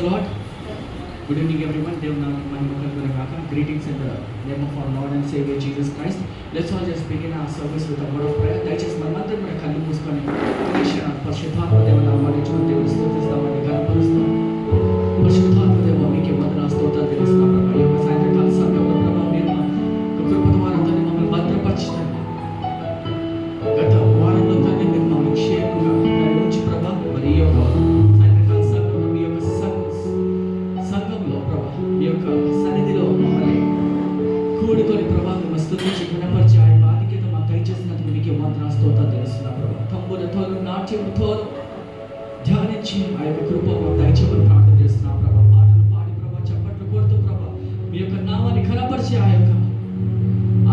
the Lord. Good evening everyone. Greetings in the name of our Lord and Savior Jesus Christ. Let's all just begin our service with a word of prayer. దయచేసి మనమందరం కూడా కళ్ళు మూసుకొని పరిశుద్ధాత్మ దేవుని నామాన్ని దేవుని స్తుతిస్తామని కనపరుస్తాం. పరిశుద్ధాత్మ దేవ మీకే వందనాలు స్తోత్రాలు తెలుస్తున్నాం ప్రభా. ఈ యొక్క సాయంత్రకాల సమయంలో ప్రభా మీరు మా కృప ద్వారా తండ్రి మమ్మల్ని భద్రపరచండి. గత వారంలో తండ్రి మీరు మమ్మల్ని క్షేమంగా దాని నుంచి ప్రభా మరి ఈ యొక్క సాయంత్రకాల సమయంలో మీ యొక్క సంఘంలో ప్రభా మీ యొక్క సన్నిధిలో మమ్మల్ని కూడుకొని ప్రభా మేము స్తుతించి గుణపరిచి ఆ బాధ్యత మాకు దయచేసినందుకు మీకే వందనాలు స్తోత్రాలు తెలుస్తున్నాం ప్రభా. తంబులతోను నాట్యముతోను ధ్యానించి ఆ యొక్క కృప మాకు దయచేయమని ప్రార్థన చేస్తున్నాం ప్రభా. పాటలు పాడి ప్రభా చప్పట్లు కొడుతూ ప్రభా మీ యొక్క నామాన్ని కనపరిచి ఆ యొక్క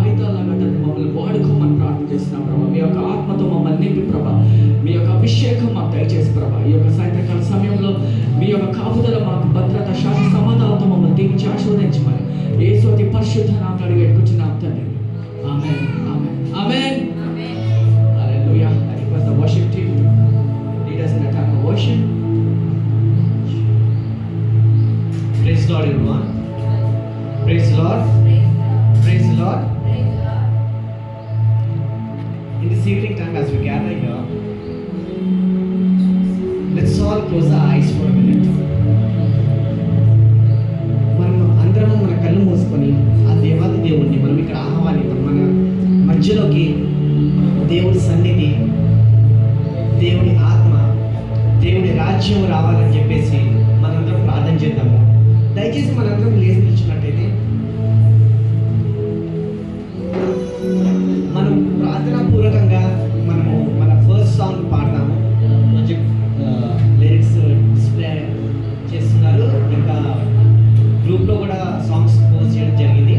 ఆయుధాలాగా తండ్రి మమ్మల్ని వాడుకోమని ప్రార్థన చేస్తున్నాం ప్రభా. మీ యొక్క ఆత్మతో మమ్మల్ని నింపి ప్రభా మీ యొక్క అభిషేకం మాకు దయచేసి ప్రభా ఈ యొక్క సాయంత్రకాల సమయంలో మీ యొక్క కాపుదల మాకు భద్రత శాంతి సమాధానంతో మమ్మల్ని దీవించి ఆశీర్వదించమని యేసు అతి పరిశుద్ధ నామములో అడిగి పెట్టుకుంటున్నాం తండ్రి. ఆమేన్ ఆమేన్ ఆమేన్ హల్లెలూయా. I request the worship team to lead us in a time of worship. Praise the Lord everyone. Praise the Lord. Praise the Lord. In this evening time as we gather here, let's all close our eyes for a minute. మనం అందరం మన కళ్ళు మూసుకొని ఆ దేవాది దేవుణ్ణి మనం ఇక్కడ ఆహ్వానిద్దాం. మన మధ్యలోకి దేవుడి సన్నిధి, దేవుడి ఆత్మ, దేవుడి రాజ్యం రావాలని చెప్పేసి మనందరం ప్రార్థన చేద్దాము. దయచేసి మనందరం లేచి నిల్చున్నట్టయితే మనం ప్రార్థనాపూర్వకంగా మనము మన ఫస్ట్ సాంగ్ పాడతాము. లిరిక్స్ డిస్ప్లే చేస్తున్నారు, ఇంకా గ్రూప్లో కూడా సాంగ్స్ పోస్ట్ చేయడం జరిగింది.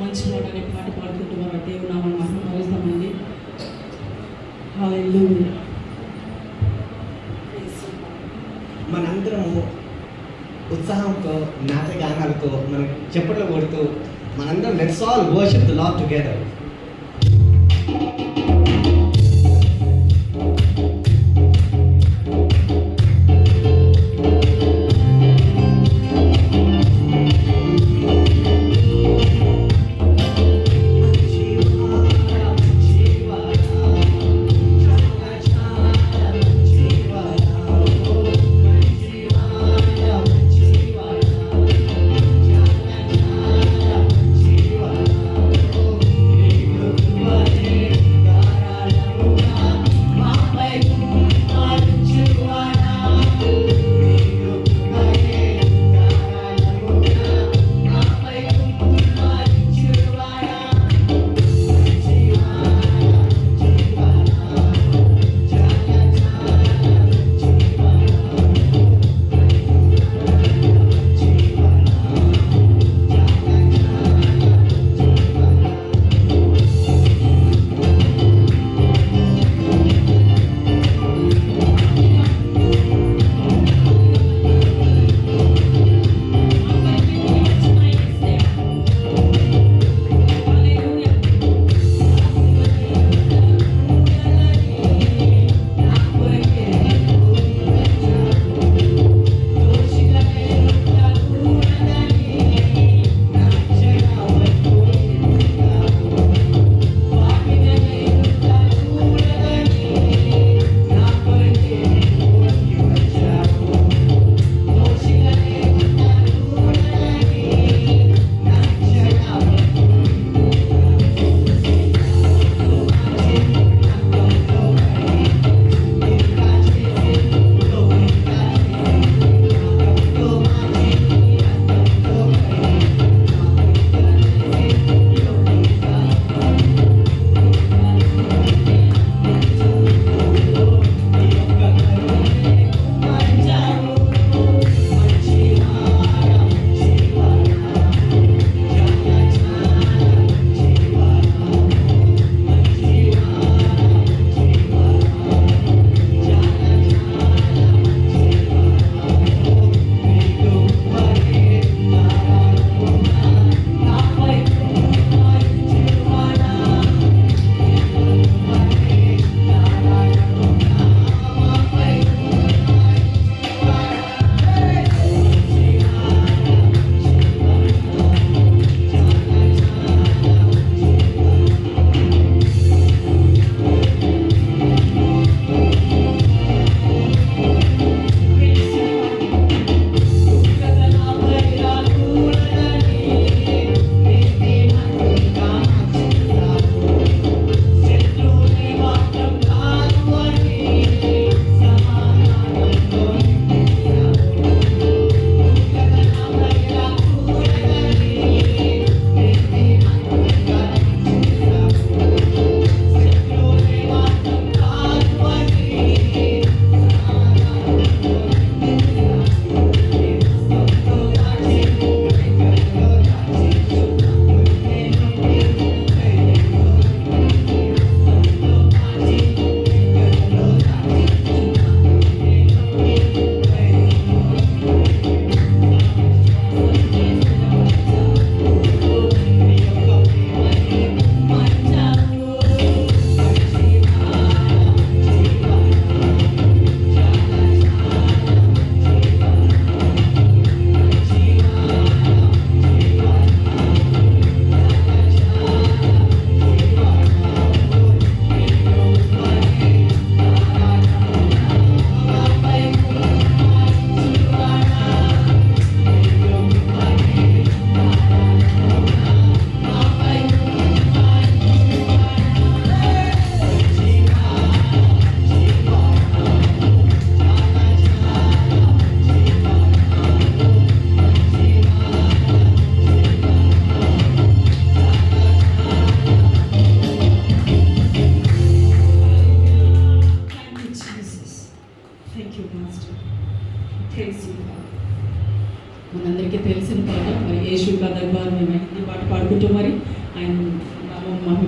మంచివాడు అనే పాట పాడుకుంటూ మన దేవుడు నామమును మహిమపరుస్తామండి. హల్లెలూయా. మనందరము ఉత్సాహంతో నాటగానాలతో మనం చప్పట్లు కొడుతూ మనందరం let's all worship the lord together.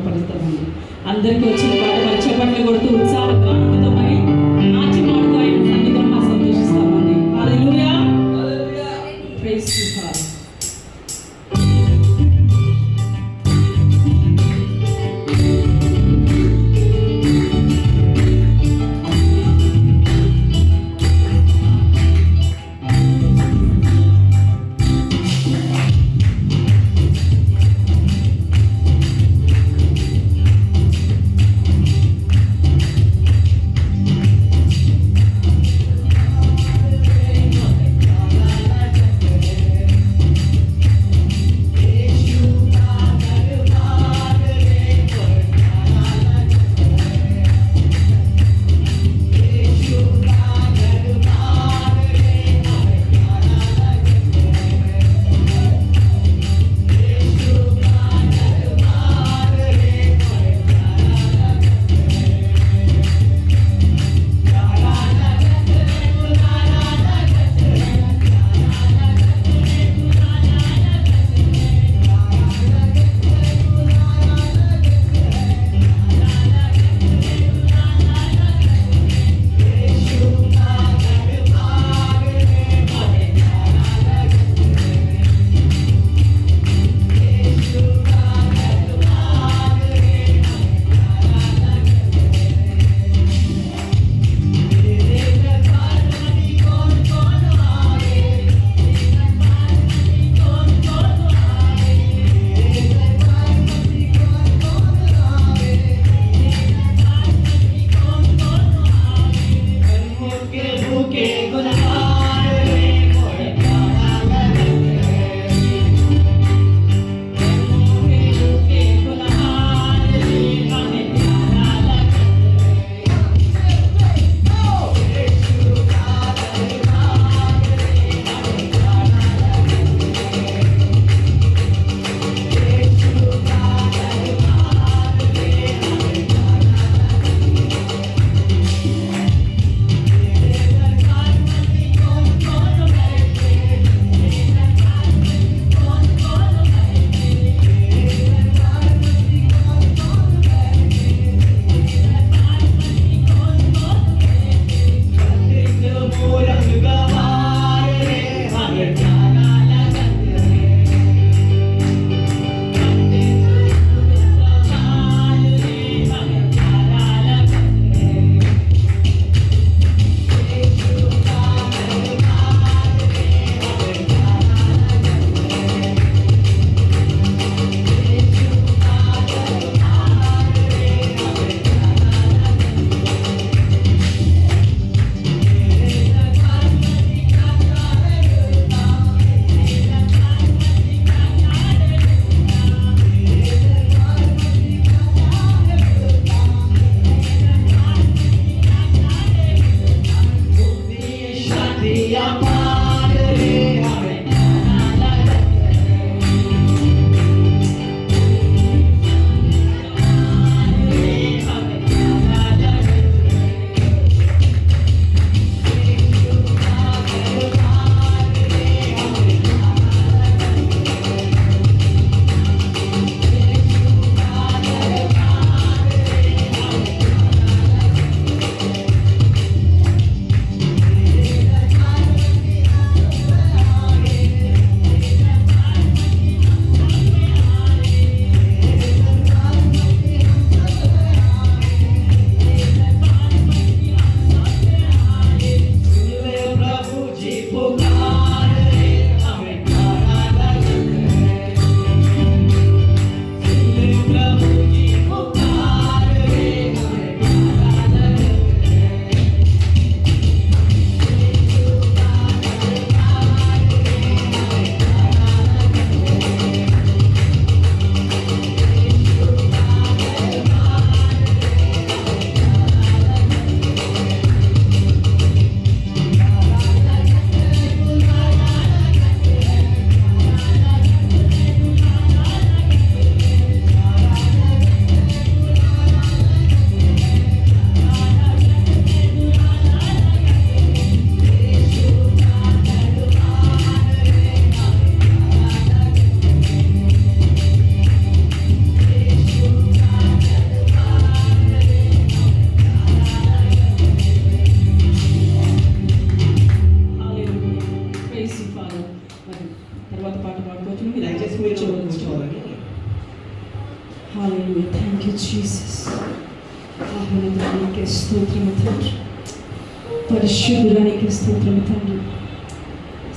మహిమపరుస్తామండి. అందరికీ వచ్చిన పాట మరి చెప్పట్లు కొడుతూ ఉత్సాహ గానంతో మరి నాట్యం ఆడుతూ ఆయన సన్నిధిలో మనం సంతోషిస్తామండి. Hallelujah. Praise the father. Hallelujah. Thank you Jesus. మహోన్నతుడా నీకే స్తోత్రము తండ్రి. పరిశుద్ధుడా నీకే స్తోత్రము తండ్రి.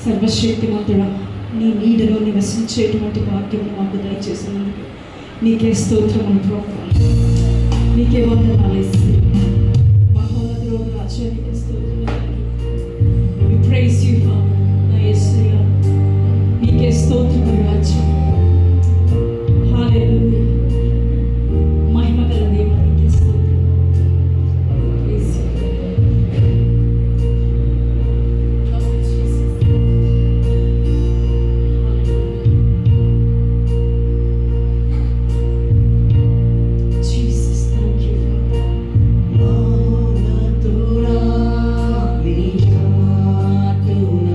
సర్వశక్తిమంతుడా నీ నీడలో నివసించేటువంటి భాగ్యం మాకు దయచేసినందుకు నీకే స్తోత్రములు ప్రభువా. నీకే వందనాలు యేసయ్యా. మహోన్నతుడా రాజా నీకే స్తోత్రములు తండ్రి. We praise you, Father. నా యేసయ్యా నీకే స్తోత్రములు రాజా. హల్లెలూయా. మహిమ గల దేవా నీకే స్తోత్రం. Praise you. Lord Jesus. Jesus, thank you, Father. మౌనతుడా నిజాతుడా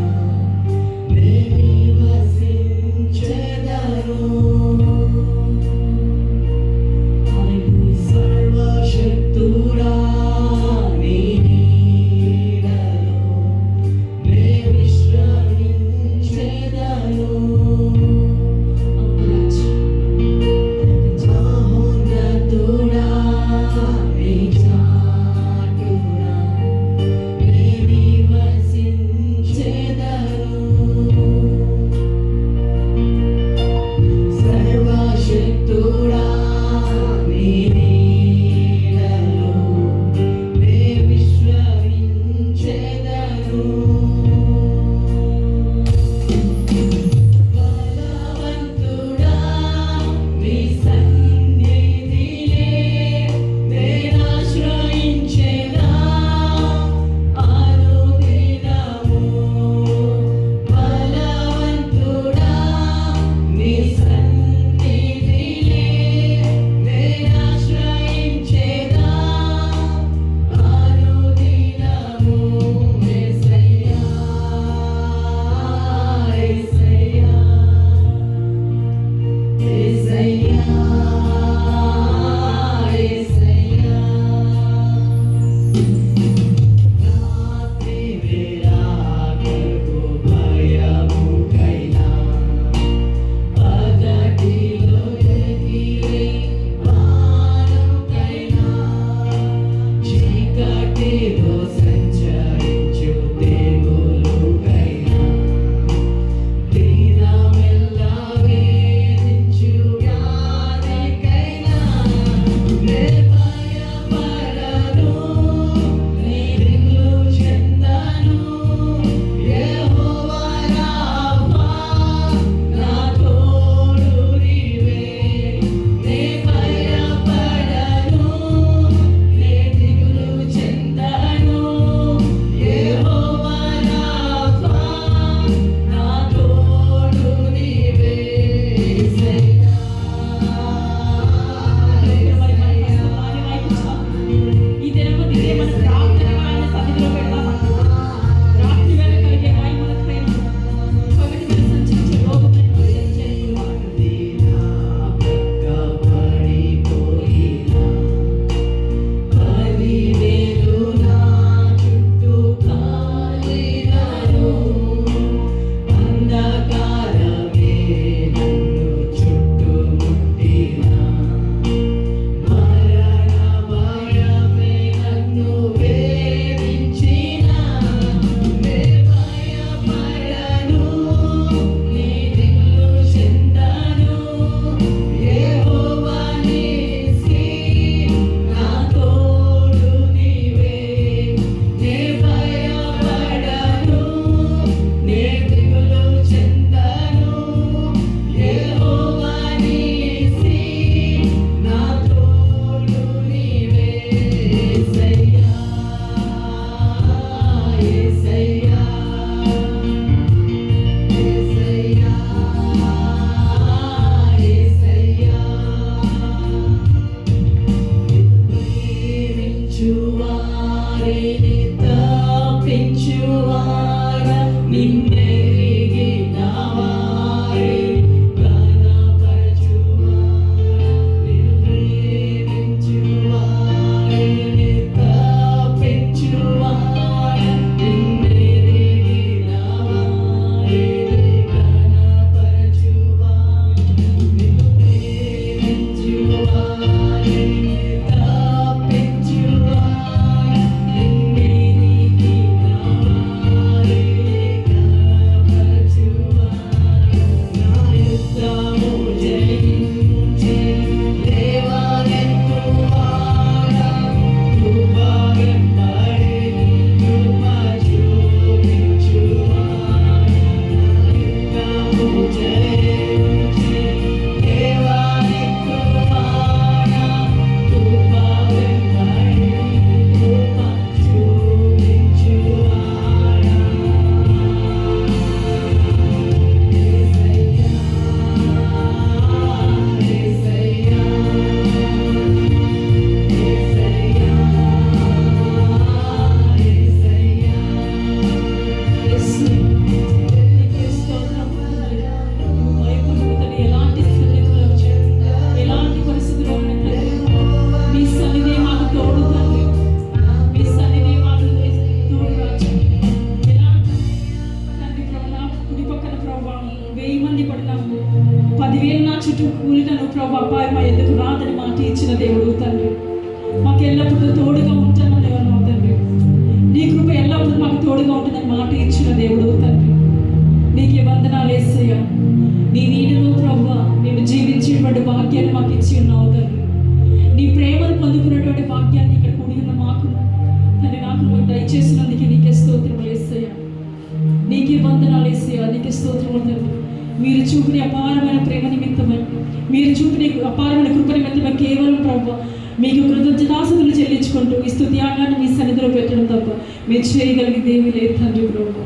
మీకు కృతజ్ఞతాస్తుతులు చెల్లించుకుంటూ ఈ స్తుత్యాగాన్ని మీ సన్నిధిలో పెట్టడం తప్ప మీరు చేయగలిగేది ఏమీ లేదు తండ్రి ప్రభు.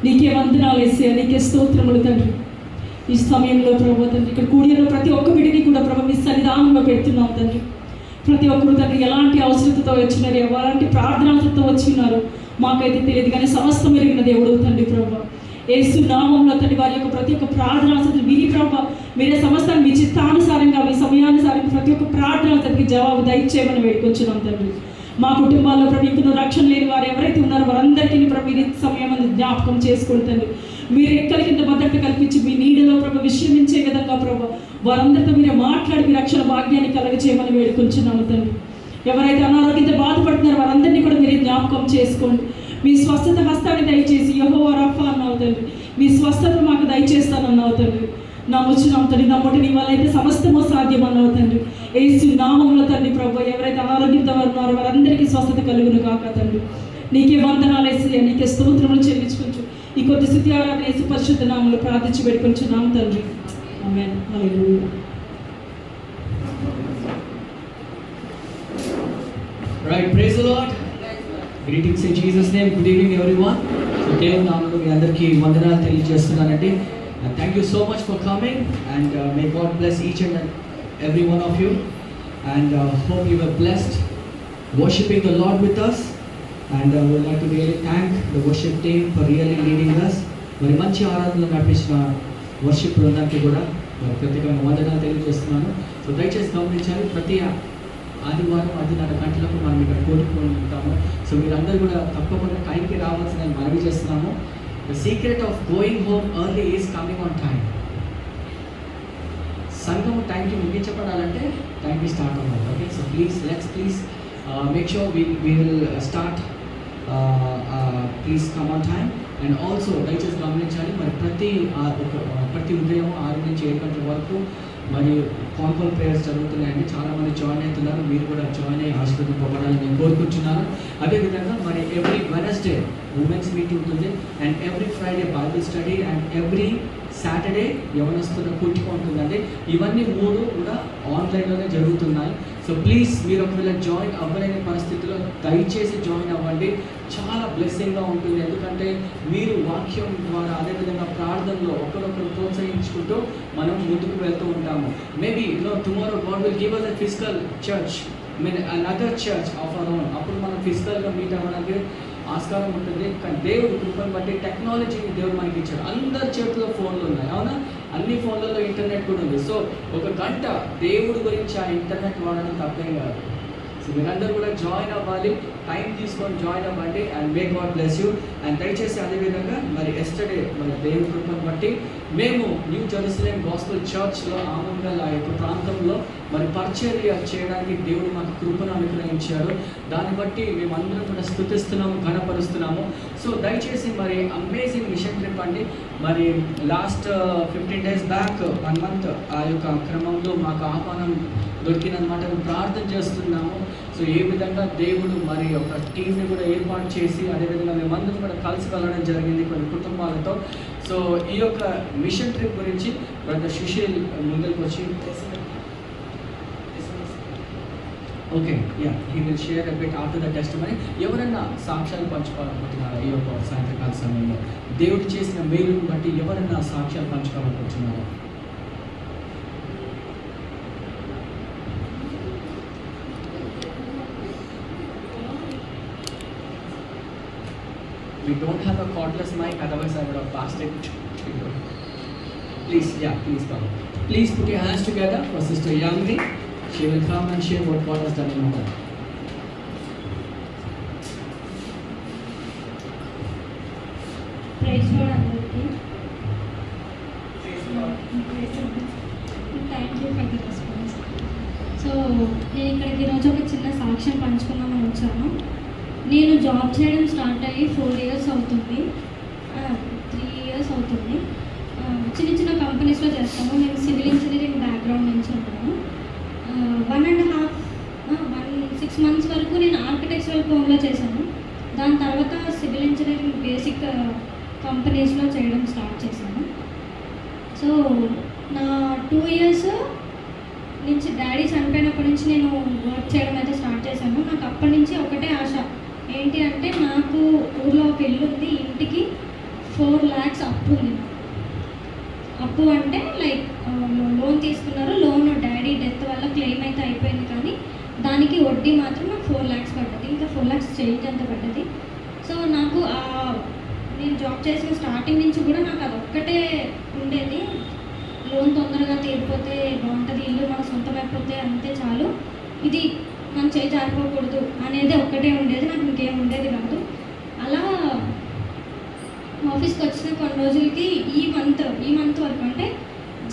నీకే వందనాలు యేసయ్యా, నీకే స్తోత్రములు తండ్రి. ఈ సమయంలో ప్రభు తండ్రి ఇక్కడ కూడిన ప్రతి ఒక్క బిడ్డని కూడా ప్రభు మీ సన్నిధానంలో పెడుతున్నాం తండ్రి. ప్రతి ఒక్కరు తండ్రి ఎలాంటి అవసరతతో వచ్చినారు, ఎలాంటి ప్రార్థనలతో వచ్చినారు మాకైతే తెలియదు, కానీ సమస్తం ఎరిగిన దేవుడు తండ్రి ప్రభు. యేసు నామంలో తండ్రి వారి యొక్క ప్రతి ఒక్క ప్రార్థన విని ప్రభు మీరే సమస్తాన్ని మీ చిత్తానుసారంగా మీ సమయానుసారంగా ప్రతి ఒక్క ప్రార్థన తండ్రి జవాబు దయచేయమని వేడుకొచ్చున్నాం తండ్రి. మా కుటుంబాల్లో ప్రభు ఇప్పుడు రక్షణ లేని వారు ఎవరైతే ఉన్నారో వారందరికీ ప్రభు మీరు సమయం జ్ఞాపకం చేసుకుంటుంది. మీరు ఎక్కడి కింద భద్రత కల్పించి మీ నీడలో ప్రభు విశ్రమించే విధంగా ప్రభు వారందరితో మీరే మాట్లాడి మీ రక్షణ భాగ్యాన్ని కలగచేయమని వేడుకొంచున్నాము తండ్రి. ఎవరైతే అనారోగ్యంతో బాధపడుతున్నారో వారందరినీ కూడా మీరే జ్ఞాపకం చేసుకోండి. మీ స్వస్థత హస్తాన్ని దయచేసి యెహోవా రఫా అన్నావు తండ్రి, మీ స్వస్థత మాకు దయచేస్తానన్నావు తండ్రి. నమ్ముచున్నాం తండ్రి, నమ్ముటి నీ వల్ల అయితే సమస్తమో సాధ్యం అన్నావు తండ్రి. యేసు నామంలో తండ్రి ప్రభు ఎవరైతే అనారోగ్యంతో ఉన్నారో వారందరికీ స్వస్థత కలుగును కాక తండ్రి. నీకే వందనాలు యేసయ్యా, నీకే స్తోత్రములు చెల్లించుకుంటూ ఈ కొద్ది స్తుతి ఆరాధన యేసు పరిశుద్ధ నామములో ప్రార్థించి పెట్టుకుంటున్నాం తండ్రి. Amen. Hallelujah. Right, praise the Lord. Greetings in Jesus' name. Good evening, everyone. So, దేవుని నామములో మీ అందరికీ వందనాలు తెలియజేస్తున్నానండి. And thank you so much for coming, and may God bless each and every one of you. And hope you were blessed worshiping the Lord with us. And we would like to really thank the worship team for really leading us. మరి మంచి ఆరాధనలు నడిపించిన worship బృందానికి కూడా మరి ప్రత్యేకంగా వందనాలు తెలియజేస్తున్నాను. సో దయచేసి గమనించాలి, ప్రతి ఆదివారం 10:30 గంటలకు మనం ఇక్కడ కూడుకొని ఉంటాము. సో మీరందరూ కూడా తప్పకుండా టైంకి రావాల్సిన మనవి చేస్తున్నాము. The secret of going home early is coming on time. సంఘం టైంకి ముగించబడాలంటే టైంకి స్టార్ట్ అవ్వాలి. Okay, so please make sure we will start please come on time. And also దయచేసి గమనించాలి, మరి ప్రతి ఉదయం 6 నుంచి 7 గంటల వరకు మరి కాన్ఫల్ ప్రేయర్స్ జరుగుతున్నాయండి. చాలామంది జాయిన్ అవుతున్నారు. మీరు కూడా జాయిన్ అయ్యి ఆశీర్వదింపబడాలని నేను కోరుకుంటున్నాను. అదేవిధంగా మరి ఎవ్రీ వెనస్డే ఉమెన్స్ మీటింగ్ ఉంటుంది, and every Friday Bible study, and every Saturday యవనస్తున్న కూర్చుకు ఉంటుందండి. ఇవన్నీ 3 కూడా ఆన్లైన్లోనే జరుగుతున్నాయి. సో ప్లీజ్ మీరు ఒకవేళ జాయిన్ అవ్వలేని పరిస్థితిలో దయచేసి జాయిన్ అవ్వండి. చాలా బ్లెస్సింగ్గా ఉంటుంది. ఎందుకంటే మీరు వాక్యం ద్వారా అదేవిధంగా ప్రార్థనలో ఒకరొకరు ప్రోత్సహించుకుంటూ మనం ముందుకు వెళ్తూ ఉంటాము. Maybe tomorrow God will give us a physical church, another church of our own. అప్పుడు మనం ఫిజికల్గా మీట్ అవ్వడానికి ఆస్కారం ఉంటుంది. కానీ దేవుడు కృపను బట్టి టెక్నాలజీని దేవుడు మనకి ఇచ్చాడు. అందరి చేతిలో ఫోన్లు ఉన్నాయి, అవునా? అన్ని ఫోన్లలో ఇంటర్నెట్ కూడా ఉంది. సో 1 గంట దేవుడి గురించి ఆ ఇంటర్నెట్ వాడడం తప్పేం కాదు. సో మీరందరూ కూడా జాయిన్ అవ్వాలి, టైం తీసుకొని జాయిన్ అవ్వండి. And May God bless you. And దయచేసి అదేవిధంగా మరి ఎస్టర్డే మరి దేవుడి కృపను బట్టి మేము న్యూ జెరూసలేం గాస్పెల్ చర్చ్లో ఆమంగల్ ఆ యొక్క ప్రాంతంలో మరి పరిచర్య చేయడానికి దేవుడు మాకు కృపను అనుగ్రహించాడు. దాన్ని బట్టి మేమందరం కూడా స్తుతిస్తున్నాము, ఘనపరుస్తున్నాము. సో దయచేసి మరి అమేజింగ్ మిషన్ ట్రిప్ అండి. మరి లాస్ట్ 15 days బ్యాక్ 1 month ఆ యొక్క క్రమంలో మాకు ఆహ్వానం దొరికినమాట. ప్రార్థన చేస్తున్నాము. సో ఏ విధంగా దేవుడు మరి ఒక టీంని కూడా ఏర్పాటు చేసి అదేవిధంగా మేమందరం కూడా కలిసి వెళ్ళడం జరిగింది కొన్ని కుటుంబాలతో. సో ఈ యొక్క మిషన్ ట్రిప్ గురించి బ్రదర్ సుశీల్ ముందుకు వచ్చి okay he will share a bit after the testimony. ఎవరైనా సాక్ష్యాలు పంచుకోవాలనుకుంటున్నారా? ఈ యొక్క సాయంత్రకాల సమయంలో దేవుడు చేసిన మేలును బట్టి ఎవరైనా సాక్ష్యాలు పంచుకోవాలనుకుంటున్నారా? We don't have a cordless mic, otherwise I would have passed it. Please come. Please put your hands together for Sister Yangri. She will come and share what God has done in her life. Praise God అందరికీ. Thank you for the response. So నేను ఇక్కడికి ఈరోజు ఒక చిన్న సాక్ష్యం పంచుకుందామని వచ్చాను. నేను job చేయడం స్టార్ట్ అయ్యి 4 years అవుతుంది, 3 years అవుతుంది. చిన్న కంపెనీస్లో చేస్తాను. నేను సివిల్ ఇంజనీరింగ్ బ్యాక్గ్రౌండ్ నుంచి ఉన్నాను. 6 months వరకు నేను ఆర్కిటెక్చరల్ ఫోమ్లో చేశాను. దాని తర్వాత సివిల్ ఇంజనీరింగ్ బేసిక్ కంపెనీస్లో చేయడం స్టార్ట్ చేశాను. సో నా 2 years నుంచి డాడీ చనిపోయినప్పటి నుంచి నేను వర్క్ ఊర్లో ఒక ఇల్లు ఉంది, ఇంటికి 4 lakhs అప్పు ఉంది. అప్పు అంటే లైక్ లోన్ తీసుకున్నారు, లోన్ డాడీ డెత్ వల్ల క్లెయిమ్ అయితే అయిపోయింది, కానీ దానికి వడ్డీ మాత్రం నాకు 4 lakhs పడ్డది, ఇంకా 4 lakhs చేంజ్ అంత పడ్డది. సో నాకు నేను జాబ్ చేసిన స్టార్టింగ్ నుంచి కూడా నాకు అదొక్కటే ఉండేది, లోన్ తొందరగా తీరిపోతే బాగుంటుంది, ఇల్లు మన సొంతమైపోతే అంతే చాలు, ఇది మనం చేయి జారిపోకూడదు అనేది ఒక్కటే ఉండేది, నాకు ఇంకేం ఉండేది కాదు. అలా ఆఫీస్కి వచ్చిన కొన్ని రోజులకి ఈ మంత్ వరకు అంటే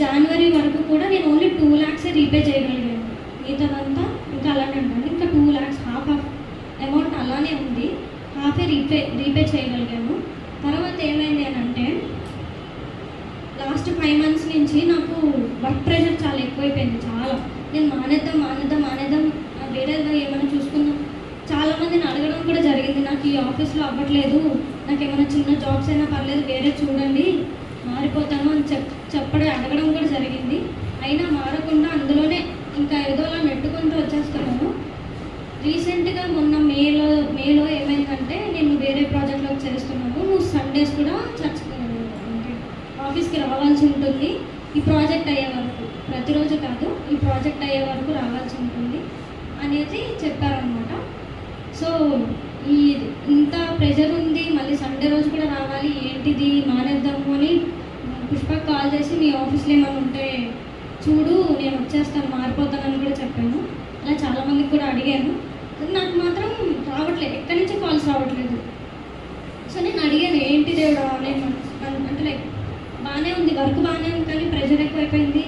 జనవరి వరకు కూడా నేను ఓన్లీ 2 lakhs రీపే చేయగలిగాను, మిగతాదంతా ఇంకా అలానే ఉంటాను. ఇంకా 2 lakhs హాఫ్ అమౌంట్ అలానే ఉంది, హాఫే రీపే చేయగలిగాను. తర్వాత ఏమైంది అని అంటే లాస్ట్ 5 months నుంచి నాకు వర్క్ ప్రెషర్ చాలా ఎక్కువైపోయింది, చాలా. నేను మానేద్దాం వేరేగా ఏమైనా చూసుకుందాం, చాలామందిని అడగడం కూడా జరిగింది, నాకు ఈ ఆఫీస్లో అవ్వట్లేదు, నాకు ఏమైనా చిన్న జాబ్స్ అయినా పర్లేదు వేరే చూడండి, మారిపోతాను అని అడగడం కూడా జరిగింది. అయినా మారకుండా అందులోనే ఇంకా ఏదోలా నెట్టుకుంటూ వచ్చేస్తున్నాను. రీసెంట్గా మొన్న మేలో ఏమైందంటే నేను వేరే ప్రాజెక్ట్లోకి చేస్తున్నాను, నువ్వు సండేస్ కూడా ఆఫీస్కి రావాల్సి ఉంటుంది, ఈ ప్రాజెక్ట్ అయ్యే వరకు, ప్రతిరోజు కాదు, ఈ ప్రాజెక్ట్ అయ్యే వరకు రావాల్సి ఉంటుంది అనేది చెప్పారనమాట. సో ఇంత ప్రెషర్ ఉంది, మళ్ళీ సండే రోజు కూడా రావాలి, ఏంటిది మానేద్దాము అని పుష్పకి కాల్ చేసి మీ ఆఫీస్లో ఏమైనా ఉంటే చూడు, నేను వచ్చేస్తాను, మారిపోతానని కూడా చెప్పాను. అలా చాలామందికి కూడా అడిగాను, నాకు మాత్రం రావట్లేదు, ఎక్కడి నుంచి కాల్స్ రావట్లేదు. సో నేను అడిగాను, ఏంటి దేవుడా, నేను అంటే లైక్ బాగానే ఉంది, వర్క్ బాగానే ఉంది, కానీ ప్రెషర్ ఎక్కువైపోయింది,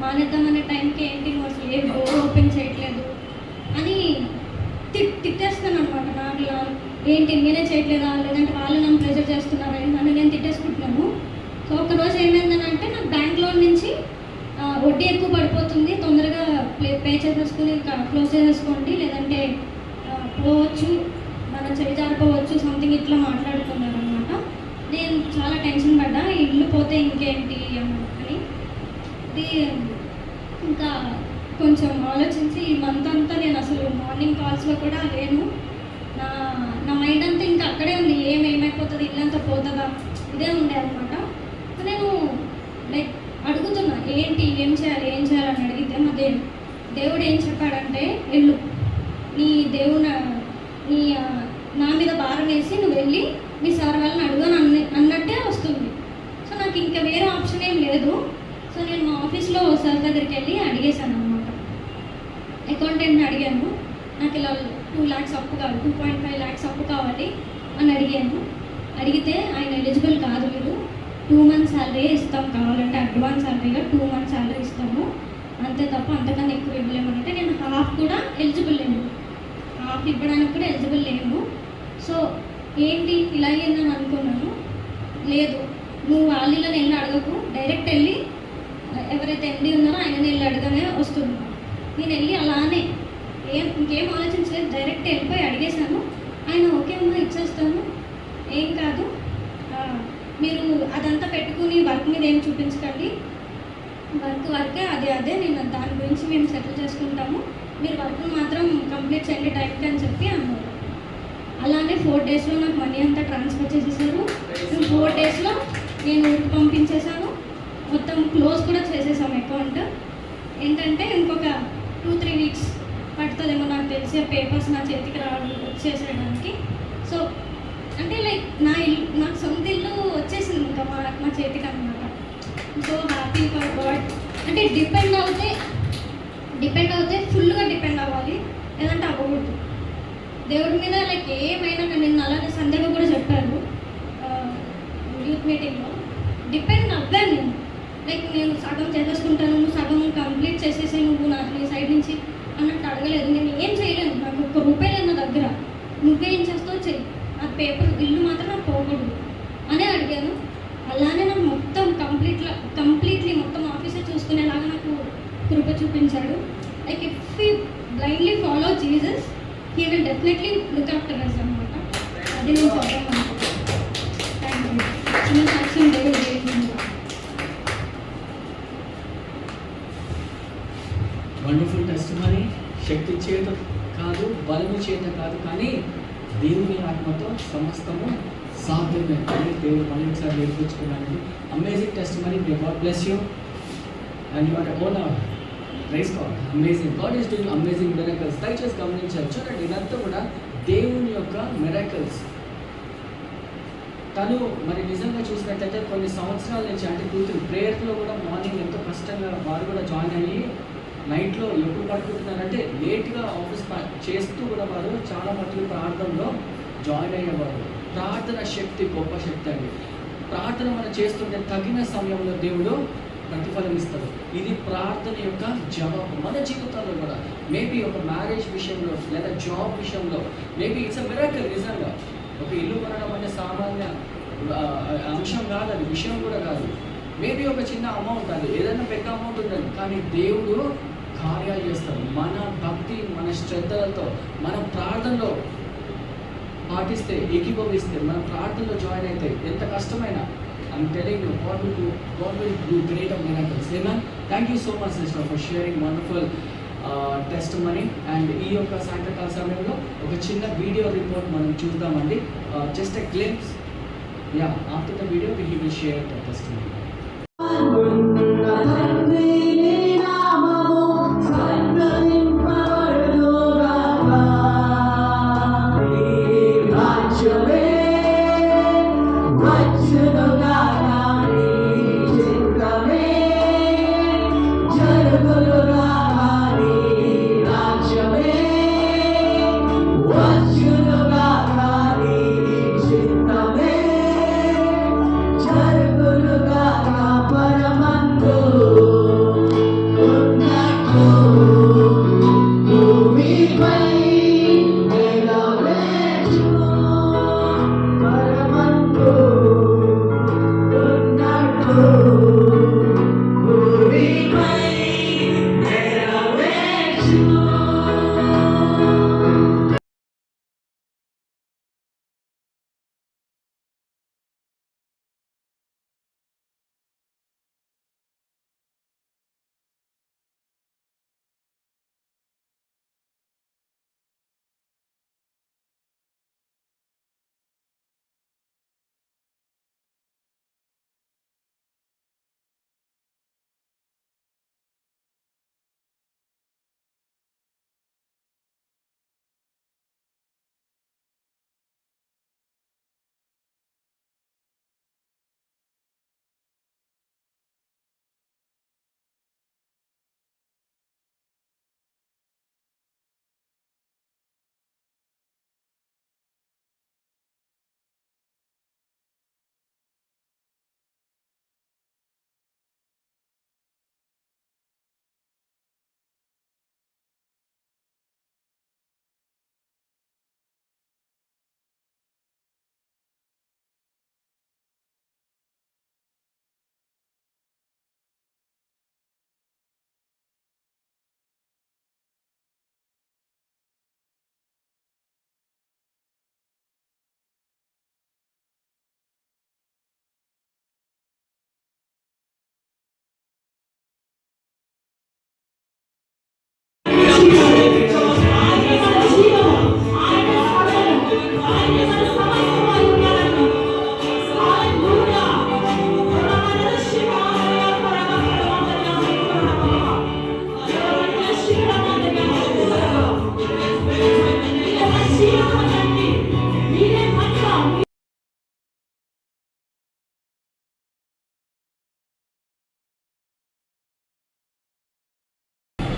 మానేద్దామనే టైంకి ఏంటి నువ్వు అసలు ఏ డోర్ ఓపెన్ చేయట్లేదు అని తిట్టేస్తాను అనమాట. నాకు ఏంటి నేనే చేయట్లేదా, లేదంటే వాళ్ళు నన్ను ప్రెషర్ చేస్తున్నారా అని నేను తిట్టేసుకుంటున్నాను. సో ఒకరోజు ఏమైందని అంటే నాకు బ్యాంక్ లోన్ నుంచి వడ్డీ ఎక్కువ పడిపోతుంది, తొందరగా పే చేసేసుకుని క్లోజ్ చేసేసుకోండి, లేదంటే పోవచ్చు, మనం చేయి జారిపోవచ్చు, సంథింగ్ ఇట్లా మాట్లాడుకున్నారు అనమాట. నేను చాలా టెన్షన్ పడ్డా, ఇల్లు పోతే ఇంకేంటి అని. ఇంకా కొంచెం ఆలోచించి ఈ మంత్ అంతా నేను అసలు మార్నింగ్ కాల్స్లో కూడా లేను, నా మైండ్ అంతా ఇంకా అక్కడే ఉంది, ఏమైపోతుంది, ఇల్లంతా పోతుందా, ఇదే ఉండే అనమాట. సో నేను లైక్ అడుగుతున్నా, ఏం చేయాలని అడిగితే మా దేవుడు ఏం చెప్పాడంటే, వెళ్ళు, నీ నా మీద భారం వేసి నువ్వు వెళ్ళి మీ సార్ వాళ్ళని అడుగుని అన్నట్టే వస్తుంది. సో నాకు ఇంకా వేరే ఆప్షన్ ఏం లేదు. సో నేను మా ఆఫీస్లో సార్ దగ్గరికి వెళ్ళి అడిగేశాను అనమాట, అకౌంటెంట్ని అడిగాను, నాకు ఇలా 2 lakhs అప్పు కావాలి, 2.5 lakhs అప్పు కావాలి అని అడిగాను. అడిగితే ఆయన ఎలిజిబుల్ కాదు, మీరు 2 months శాలరీ ఇస్తాం, కావాలంటే అడ్వాన్స్ శాలరీగా 2 months శాలరీ ఇస్తాము, అంతే తప్ప అంతకన్నా ఎక్కువ ఇవ్వలేమంటే నేను హాఫ్ కూడా ఎలిజిబుల్ లేను, హాఫ్ ఇవ్వడానికి కూడా ఎలిజిబుల్ లేను. సో ఏంటి ఇలా అయ్యిందని అనుకున్నాను. లేదు, నువ్వు వాళ్ళని వెళ్ళి అడగకు, డైరెక్ట్ వెళ్ళి ఎవరైతే ఎండి ఉన్నారో ఆయనని వెళ్ళి అడగనే వస్తుంది. నేను వెళ్ళి అలానే ఇంకేం ఆలోచించలేదు, డైరెక్ట్ వెళ్ళిపోయి అడిగేశాను. ఆయన ఓకే అమ్మా ఇచ్చేస్తాను, ఏం కాదు, మీరు అదంతా పెట్టుకుని వర్క్ మీద ఏం చూపించకండి, వర్కే అదే నేను దాని గురించి మేము సెటిల్ చేసుకుంటాము, మీరు వర్క్ మాత్రం కంప్లీట్ చేయండి టైంకి అని చెప్పి అన్నారు. అలానే 4 daysలో నాకు మనీ అంతా ట్రాన్స్ఫర్ చేసేసారు. 4 daysలో నేను ఊరికి పంపించేశాను, మొత్తం క్లోజ్ కూడా చేసేసాం అకౌంట్. ఏంటంటే ఇంకొక 2-3 weeks పడుతుందేమో నాకు తెలిసి ఆ పేపర్స్ నా చేతికి వచ్చేసేయడానికి. సో అంటే లైక్ నాకు సొంత ఇల్లు వచ్చేసింది ఇంకా మా చేతికి అనమాట. So happy for God. అంటే డిపెండ్ అవుతే ఫుల్గా డిపెండ్ అవ్వాలి, లేదంటే అవ్వకూడదు దేవుడి మీద. లైక్ ఏమైనా నేను అలానే సందేహం కూడా చెప్పారు యూత్ మీటింగ్లో, డిపెండ్ అవ్వాను నేను. లైక్ నేను సగం చేసేసుకుంటాను, నువ్వు సగం కంప్లీట్ చేసేసి నువ్వు నీ సైడ్ నుంచి అన్నట్టు అడగలేదు. నేను ఏం చేయలేను, నాకు ₹1 లేదు నా దగ్గర, నువ్వేం చేస్తావు చెయ్యి, నా పేపర్ ఇల్లు మాత్రం నాకు పోకూడదు అనే అడిగాను. అలానే నాకు మొత్తం కంప్లీట్లీ మొత్తం ఆఫీసే చూసుకునేలాగా నాకు కృప చూపించాడు. Like if you blindly follow Jesus, he will definitely look after us అనమాట. అది నేను చెప్పాను. Thank you. చిన్న సాక్ష్యం దేవుడు చేసింది. Wonderful testimony. శక్తి చేత కాదు, బలము చేత కాదు, కానీ దేవుని ఆత్మతో సమస్తము సాధ్యమే అని దేవుడు మళ్ళీ ఒకసారి నేర్పించుకున్నాను. Amazing testimony. May God bless you and you are own praise God. Amazing God is doing amazing miracles. దయచేసి గమనించారు. చూడండి, ఇదంతా కూడా దేవుని యొక్క మిరకల్స్. తను మరి నిజంగా చూసినట్లయితే కొన్ని సంవత్సరాల నుంచి అంటే 2-3 ప్రేయర్లో కూడా మార్నింగ్ ఎంతో కష్టంగా వారు కూడా జాయిన్ అయ్యి నైట్లో ఎప్పుడు పడుకుంటున్నారంటే లేట్గా ఆఫీస్ చేస్తూ కూడా వారు చాలా మటుకు ప్రార్థనలో జాయిన్ అయ్యేవారు. ప్రార్థన శక్తి గొప్ప శక్తి అండి. ప్రార్థన మనం చేస్తుంటే తగిన సమయంలో దేవుడు ప్రతిఫలం ఇస్తారు. ఇది ప్రార్థన యొక్క జవాబు. మన జీవితాల్లో కూడా మేబీ ఒక మ్యారేజ్ విషయంలో లేదా జాబ్ విషయంలో మేబీ ఇట్స్ అ మిరకల్. నిజంగా ఒక ఇల్లు కొనడం అంటే సామాన్య అంశం కాదు, అది విషయం కూడా కాదు. మేబీ ఒక చిన్న అమౌంట్, అది ఏదైనా పెద్ద అమౌంట్ ఉండదు, కానీ దేవుడు కార్యాలు చేస్తారు. మన భక్తి, మన శ్రద్ధలతో, మన ప్రార్థనలో పాటిస్తే, ఏకీభవిస్తే, మన ప్రార్థనలో జాయిన్ అయితే ఎంత కష్టమైనా I'm telling you, God will do greater miracles. Amen. Thank you so much, sister, for sharing wonderful testimony. And ఈ యొక్క సాయంత్రకాల సమయంలో ఒక చిన్న వీడియో రిపోర్ట్ మనం చూద్దామండి. Just a glimpse. Yeah, after the video we will share the testimony.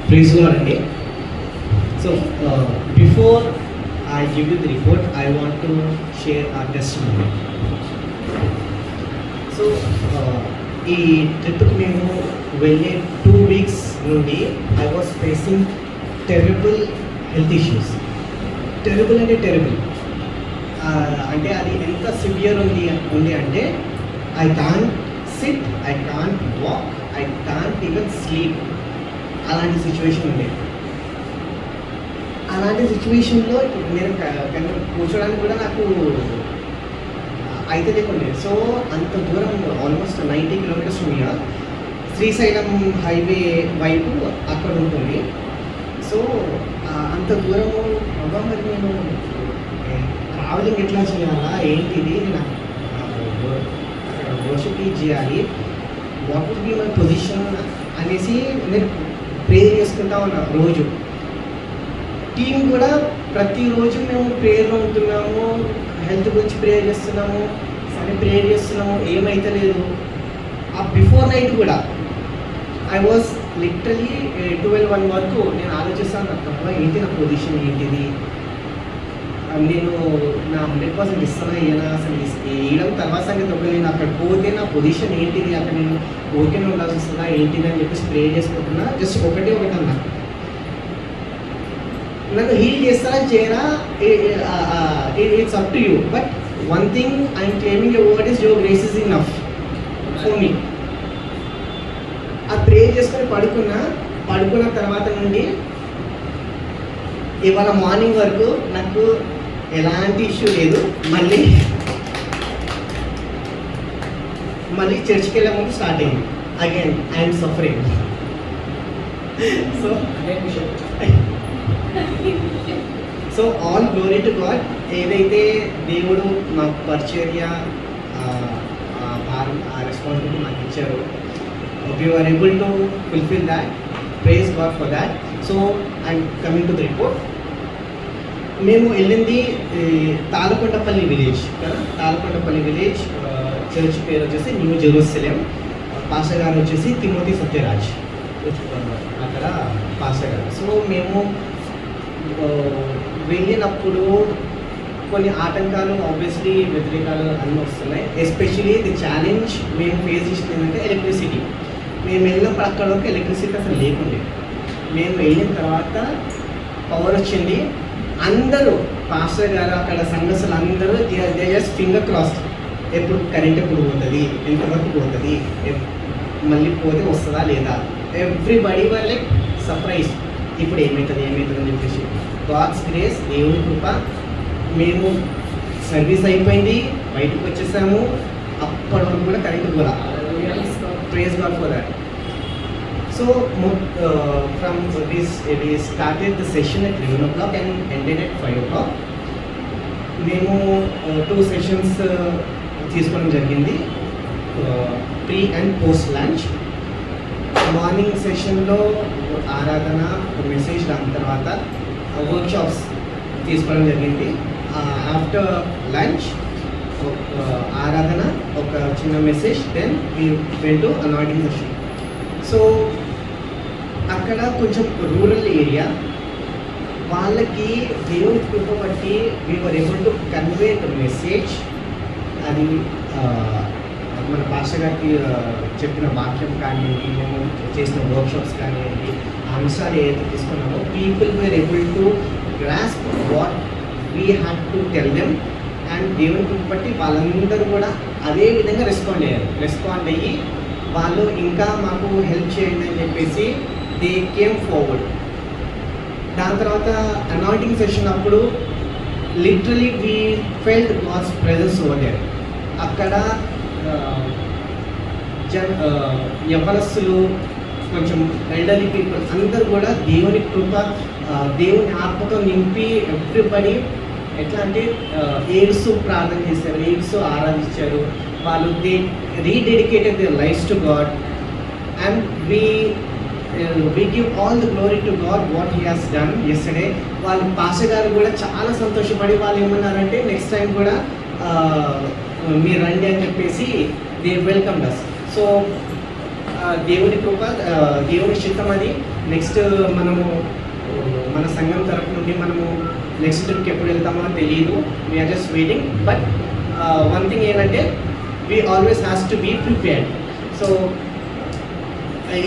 Praise God again. So, before I give you the report, I want to share our testimony. So, ఈ ట్రిప్కి మేము వెళ్ళే 2 weeks నుండి I was facing terrible health issues. Terrible అంటే terrible. అంటే అది ఎంత severe ఉంది అంటే I can't sit, I can't walk, I can't even sleep. అలాంటి సిచ్యువేషన్ ఉంది. అలాంటి సిచ్యువేషన్లో నేను కూర్చోడానికి కూడా నాకు అయితే లేకుండే. సో అంత దూరం almost 90 kilometers from here, Srisailam highway వైపు అక్కడ ఉంటుంది. సో అంత దూరము మరి నేను ట్రావెలింగ్ ఎట్లా చేయాలా ఏంటిది, నేను అక్కడ వర్షిప్ చేయాలి, what would be my position అనేసి నేను ప్రేయర్ చేసుకుంటా ఉన్నా రోజు. టీం కూడా ప్రతిరోజు మేము ప్రేయర్లో ఉంటున్నాము, హెల్త్ గురించి ప్రేయర్ చేస్తున్నాము, సరే ప్రేయర్ చేస్తున్నాము, ఏమైతే లేదు. ఆ బిఫోర్ నైట్ కూడా ఐ వాజ్ లిటరలీ 12-1 వరకు నేను ఆలోచిస్తాను, అబ్బా ఏంటి నా పొజిషన్ ఏంటిది, నేను నా 100% ఇస్తానా ఇయ్యనా, అసలు వేయడం తర్వాత సంగతి ఒక, నేను అక్కడ పోతే నా పొజిషన్ ఏంటిది, అక్కడ నేను ఓకేనే ఉండాల్సి వస్తుందా ఏంటిది అని చెప్పేసి ప్రే చేసుకుంటున్నా. జస్ట్ ఒకటి అన్నా, నన్ను హీల్ చేస్తారా చేయరా, it's up to you, but one thing I'm claiming a word is your grace is enough for me. ఆ ప్రే చేసుకొని పడుకున్న తర్వాత నుండి ఇవాళ మార్నింగ్ వరకు నాకు ఎలాంటి ఇష్యూ లేదు. మళ్ళీ చర్చ్కి వెళ్ళే ముందు స్టార్ట్ అయింది again I'm suffering. So all glory to God. ఏదైతే దేవుడు మాకు పరిచర్య భారం ఆ రెస్పాన్సిబిలిటీ మాకు ఇచ్చారో, we were able to fulfill that. Praise God for that. So I'm coming to the report. మేము వెళ్ళింది తాళకొండపల్లి విలేజ్ కదా. తాళకొండపల్లి విలేజ్ చర్చ్ పేరు వచ్చేసి న్యూ జెరూసలేం. పాస్టర్ గారు వచ్చేసి తిమోతి సత్యరాజ్, అక్కడ పాస్టర్ గారు. సో మేము వెళ్ళినప్పుడు కొన్ని ఆటంకాలు, ఆబ్వియస్లీ వ్యతిరేకాలు అన్నీ వస్తున్నాయి. ఎస్పెషలీ ది ఛాలెంజ్ మేము ఫేస్ చేసింది ఏంటంటే ఎలక్ట్రిసిటీ. మేము వెళ్ళినప్పుడు అక్కడ వరకు ఎలక్ట్రిసిటీ అసలు లేకుండే. మేము వెళ్ళిన తర్వాత పవర్ వచ్చింది. అందరూ పాస్టర్ గారు అక్కడ సంఘస్థులు అందరూ దే జస్ట్ ఫింగర్ క్రాస్డ్, ఎప్పుడు కరెంట్ ఎప్పుడు పోతుంది, ఎంతవరకు పోతుంది, మళ్ళీ పోతే వస్తుందా లేదా. ఎవ్రీబడి వర్ లైక్ సర్ప్రైజ్, ఇప్పుడు ఏమవుతుంది అని చెప్పేసి. గాడ్స్ గ్రేస్, దేవుని కృప. మేము సర్వీస్ అయిపోయింది, బయటకు వచ్చేసాము. అప్పటి వరకు కూడా కరెంట్ కూడా. Praise God for that. So from this, we started the session at 11 o'clock and ended at 5 o'clock. మేము 2 సెషన్స్ తీసుకోవడం జరిగింది, pre and post lunch. Morning సెషన్లో ఆరాధన, మెసేజ్, దాని తర్వాత వర్క్షాప్స్ తీసుకోవడం జరిగింది. ఆఫ్టర్ లంచ్ ఆరాధన, ఒక చిన్న message, then we went to anointing session. So అక్కడ కొంచెం రూరల్ ఏరియా, వాళ్ళకి దేవుని కృప బట్టి we were able to convey the message. అది మన పాస్టర్ గారికి చెప్పిన వాక్యం కానివ్వండి, మేము చేసిన వర్క్షాప్స్ కానివ్వండి, అంశాలు ఏదైతే తీసుకున్నామో, people were able to grasp what we had to tell them. And దేవుని కృప బట్టి వాళ్ళందరూ కూడా అదే విధంగా రెస్పాండ్ అయ్యి వాళ్ళు ఇంకా మాకు హెల్ప్ చేయండి అని చెప్పేసి దే కేమ్ ఫార్వర్డ్. దాని తర్వాత అనాయింటింగ్ సెషన్ అప్పుడు literally we felt God's presence over there. అక్కడ యవ్వనస్తులు, కొంచెం ఎల్డర్లీ పీపుల్ అందరూ కూడా దేవుని కృప, దేవుని ఆత్మతో నింపి ఎవ్రీబడి ఎట్లా అంటే ఏడుస్తూ ప్రార్థన చేశారు, ఏడుస్తూ ఆరాధించారు. వాళ్ళు they rededicated their lives to God. And we give all the glory to God what he has done yesterday. వాళ్ళు పాస్టర్ గారు కూడా చాలా సంతోషపడి వాళ్ళు ఏమన్నారంటే నెక్స్ట్ టైం కూడా మీరు రండి అని చెప్పేసి దే వెల్కమ్ us. సో దేవుని కృప, దేవుని చిత్తం అది. నెక్స్ట్ మనము మన సంఘం తరఫు నుండి మనము నెక్స్ట్ ట్రిప్కి ఎప్పుడు వెళ్తామో తెలియదు, we are just waiting. But one thing ఏంటంటే we always has to be prepared. So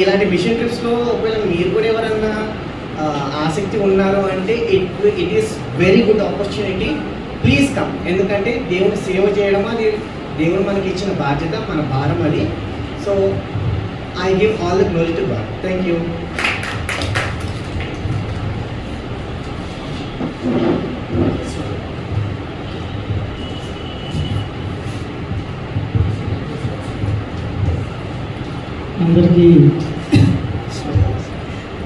ఇలాంటి మిషన్ ట్రిప్స్లో ఒకవేళ మీరు కూడా ఎవరన్నా ఆసక్తి ఉన్నారు అంటే it is very good opportunity. Please come. ఎందుకంటే దేవుని సేవ చేయడం అది దేవుడు మనకి ఇచ్చిన బాధ్యత, మన భారం అది. So I give all the glory to God. Thank you. అందరికీ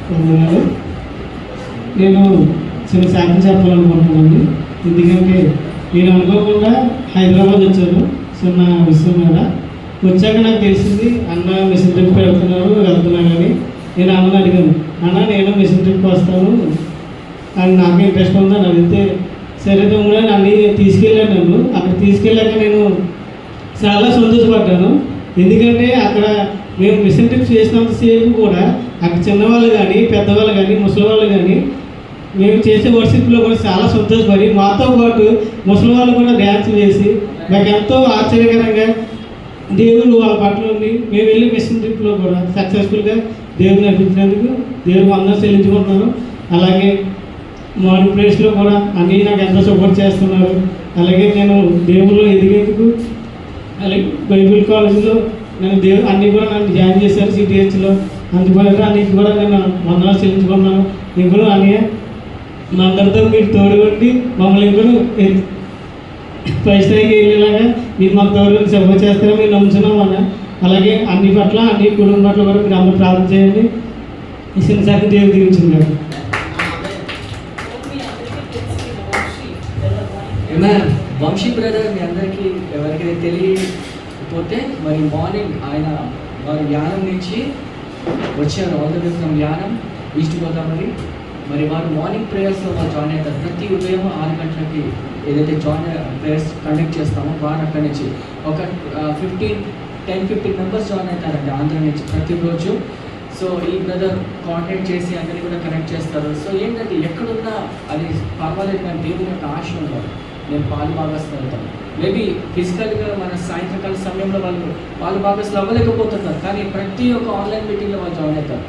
వందనాలు. నేను చిన్న శాఖ చెప్పాలనుకుంటున్నానండి. ఎందుకంటే నేను అనుకోకుండా హైదరాబాద్ వచ్చాను చిన్న విషయం మీద. వచ్చాక నాకు తెలిసింది అన్న మిషన్ ట్రిప్ వెళ్తున్నానని. నేను అన్నని అడిగాను, అన్న నేను మిషన్ ట్రిప్ వస్తాను అని నాకు ఇంట్రెస్ట్ ఉందని అడిగితే, సరే తమ్ముడు అని అన్నీ తీసుకెళ్ళాను. నన్ను అక్కడ తీసుకెళ్ళాక నేను చాలా సంతోషపడ్డాను. ఎందుకంటే అక్కడ మేము మిషన్ ట్రిప్స్ చేసినంతసేపు కూడా అక్కడ చిన్నవాళ్ళు కానీ పెద్దవాళ్ళు కానీ ముసలి వాళ్ళు కానీ మేము చేసే వర్షిప్లో కూడా చాలా సంతోషపడి మాతో పాటు ముసలి వాళ్ళు కూడా డ్యాన్స్ వేసి మాకు ఎంతో ఆశ్చర్యకరంగా దేవుడు వాళ్ళ పట్ల ఉండి మేము వెళ్ళి మిషన్ ట్రిప్లో కూడా సక్సెస్ఫుల్గా దేవుడు నడిపించినందుకు దేవుడు అందరూ చెల్లించుకుంటున్నాను. అలాగే మార్నింగ్ ప్లేస్లో కూడా అన్నీ నాకు ఎంతో సపోర్ట్ చేస్తున్నారు. అలాగే నేను దేవుళ్ళు ఎదిగేందుకు అలాగే బైబిల్ కాలేజీలో నేను అన్నీ కూడా నన్ను జాయిన్ చేశారు సిటీహెచ్లో. అందువల్ల అన్నిటి కూడా నేను వందనాలు చెల్లించుకున్నాను. ఇప్పుడు అన్నయ్య మా అందరితో మీరు తోడు ఉండి మమ్మల్ని ఇప్పుడు పై స్థాయికి వెళ్ళేలాగా మీరు మాకు తోడు సపోర్ట్ చేస్తారని మేము నమ్ముతున్నాం అన్న. అలాగే అన్ని పట్ల అన్ని కుటుంబం పట్ల కూడా మీరు అందరూ ప్రార్థన చేయండి. ఈ చిన్నసారి దేవుడు దీవించుకున్నాడు. వంశీ బ్రదర్ మీ అందరికీ ఎవరికైతే తెలియకపోతే మరి మార్నింగ్ ఆయన వారి యానం నుంచి వచ్చారు. All the way from Yanam East Godavari. మరి వారు మార్నింగ్ ప్రేయర్స్లో వారు జాయిన్ అవుతారు. ప్రతి ఉదయం 6 గంటలకి ఏదైతే ప్రేయర్స్ కండక్ట్ చేస్తామో వారు అక్కడి నుంచి ఒక 10-15 మెంబర్స్ జాయిన్ అవుతారండి ఆంధ్ర నుంచి ప్రతిరోజు. సో ఈ బ్రదర్ కాంటాక్ట్ చేసి అందరినీ కూడా కనెక్ట్ చేస్తారు. సో ఏంటంటే ఎక్కడున్నా అది పర్వాలేదు కానీ దేవుని యొక్క ఆశ ఉండాలి. నేను పాలు భాగస్తులు అవుతాను. మేబీ ఫిజికల్గా మన సాయంత్రకాల సమయంలో వాళ్ళు పాలు భాగస్తులు అవ్వలేకపోతున్నారు, కానీ ప్రతి ఒక్క ఆన్లైన్ మీటింగ్లో వాళ్ళు జాయిన్ అవుతారు.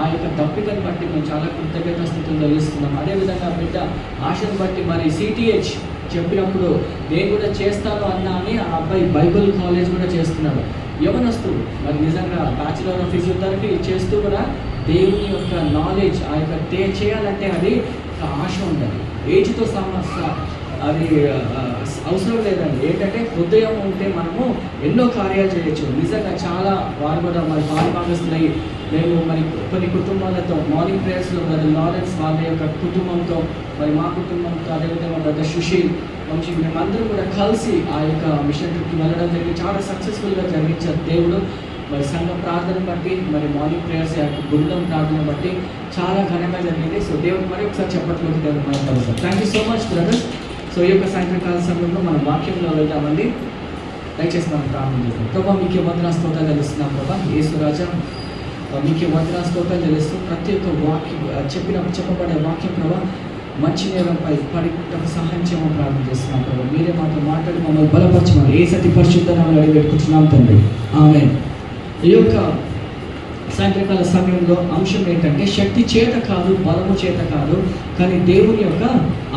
ఆ యొక్క దప్పికను బట్టి మేము చాలా కృతజ్ఞత స్థితిలో తెలుస్తున్నాం. అదేవిధంగా బిడ్డ ఆశను బట్టి మరి సిటీహెచ్ చెప్పినప్పుడు నేను కూడా చేస్తాను అన్నా అని ఆ అబ్బాయి బైబిల్ కాలేజ్ కూడా చేస్తున్నాడు. యవనస్తుడు మరి నిజంగా బ్యాచిలర్ ఆఫ్ ఫిజియోథెరపీ చేస్తూ కూడా దేవుని యొక్క నాలెడ్జ్ ఆ యొక్క చేయాలంటే అది ఒక ఆశ ఉండాలి. ఏజ్తో సమస్య అది అవసరం లేదండి. ఏంటంటే హృదయం ఉంటే మనము ఎన్నో కార్యాలు చేయొచ్చు. నిజంగా చాలా వారు కూడా మరి పాలుభాగస్తులై మేము మరి కొన్ని కుటుంబాలతో మార్నింగ్ ప్రేయర్స్లో బ్రదర్ లారెన్స్ వాళ్ళ యొక్క కుటుంబంతో మరి మా కుటుంబంతో అదేవిధంగా బ్రదర్ సుశీల్ వంశీ మేమందరం కూడా కలిసి ఆ యొక్క మిషన్ ట్రిప్కి వెళ్ళడం జరిగింది. చాలా సక్సెస్ఫుల్గా జరిగించారు దేవుడు. మరి సంఘ ప్రార్థన బట్టి మరి మార్నింగ్ ప్రేయర్స్ యొక్క బృందం ప్రార్థన బట్టి చాలా ఘనంగా జరిగింది. సో దేవుడు మరి ఒకసారి చెప్పట్లేదు దేవుడు మన thank you so much brothers. So ఈ యొక్క సాయంత్రకాల సమయంలో మనం వాక్యంలో వెళ్దామండి. దయచేసి మనం ప్రార్థన చేస్తాం. ప్రభా మీకే వందనా స్తోత్రాలు తెలుస్తున్నాం. ప్రభా యేసురాజా మీకే వందనా స్తోత్రాలు తెలుస్తూ ప్రతి ఒక్క వాక్యం చెప్పబడే వాక్యం ప్రభా మంచి నేరంపై పడిటకు సహాయం చేయమని ప్రార్థన చేస్తున్నాం. ప్రభా మీరే మాతో మాట్లాడి మమ్మల్ని బలపరచమని ఏ సతి పరిశుద్ధనామని అడిగిపెట్టుకుంటున్నాం తండ్రి. ఆమేన్. ఈ యొక్క సాయంత్రకాల సమయంలో అంశం ఏంటంటే శక్తి చేత కాదు, బలము చేత కాదు, కానీ దేవుని యొక్క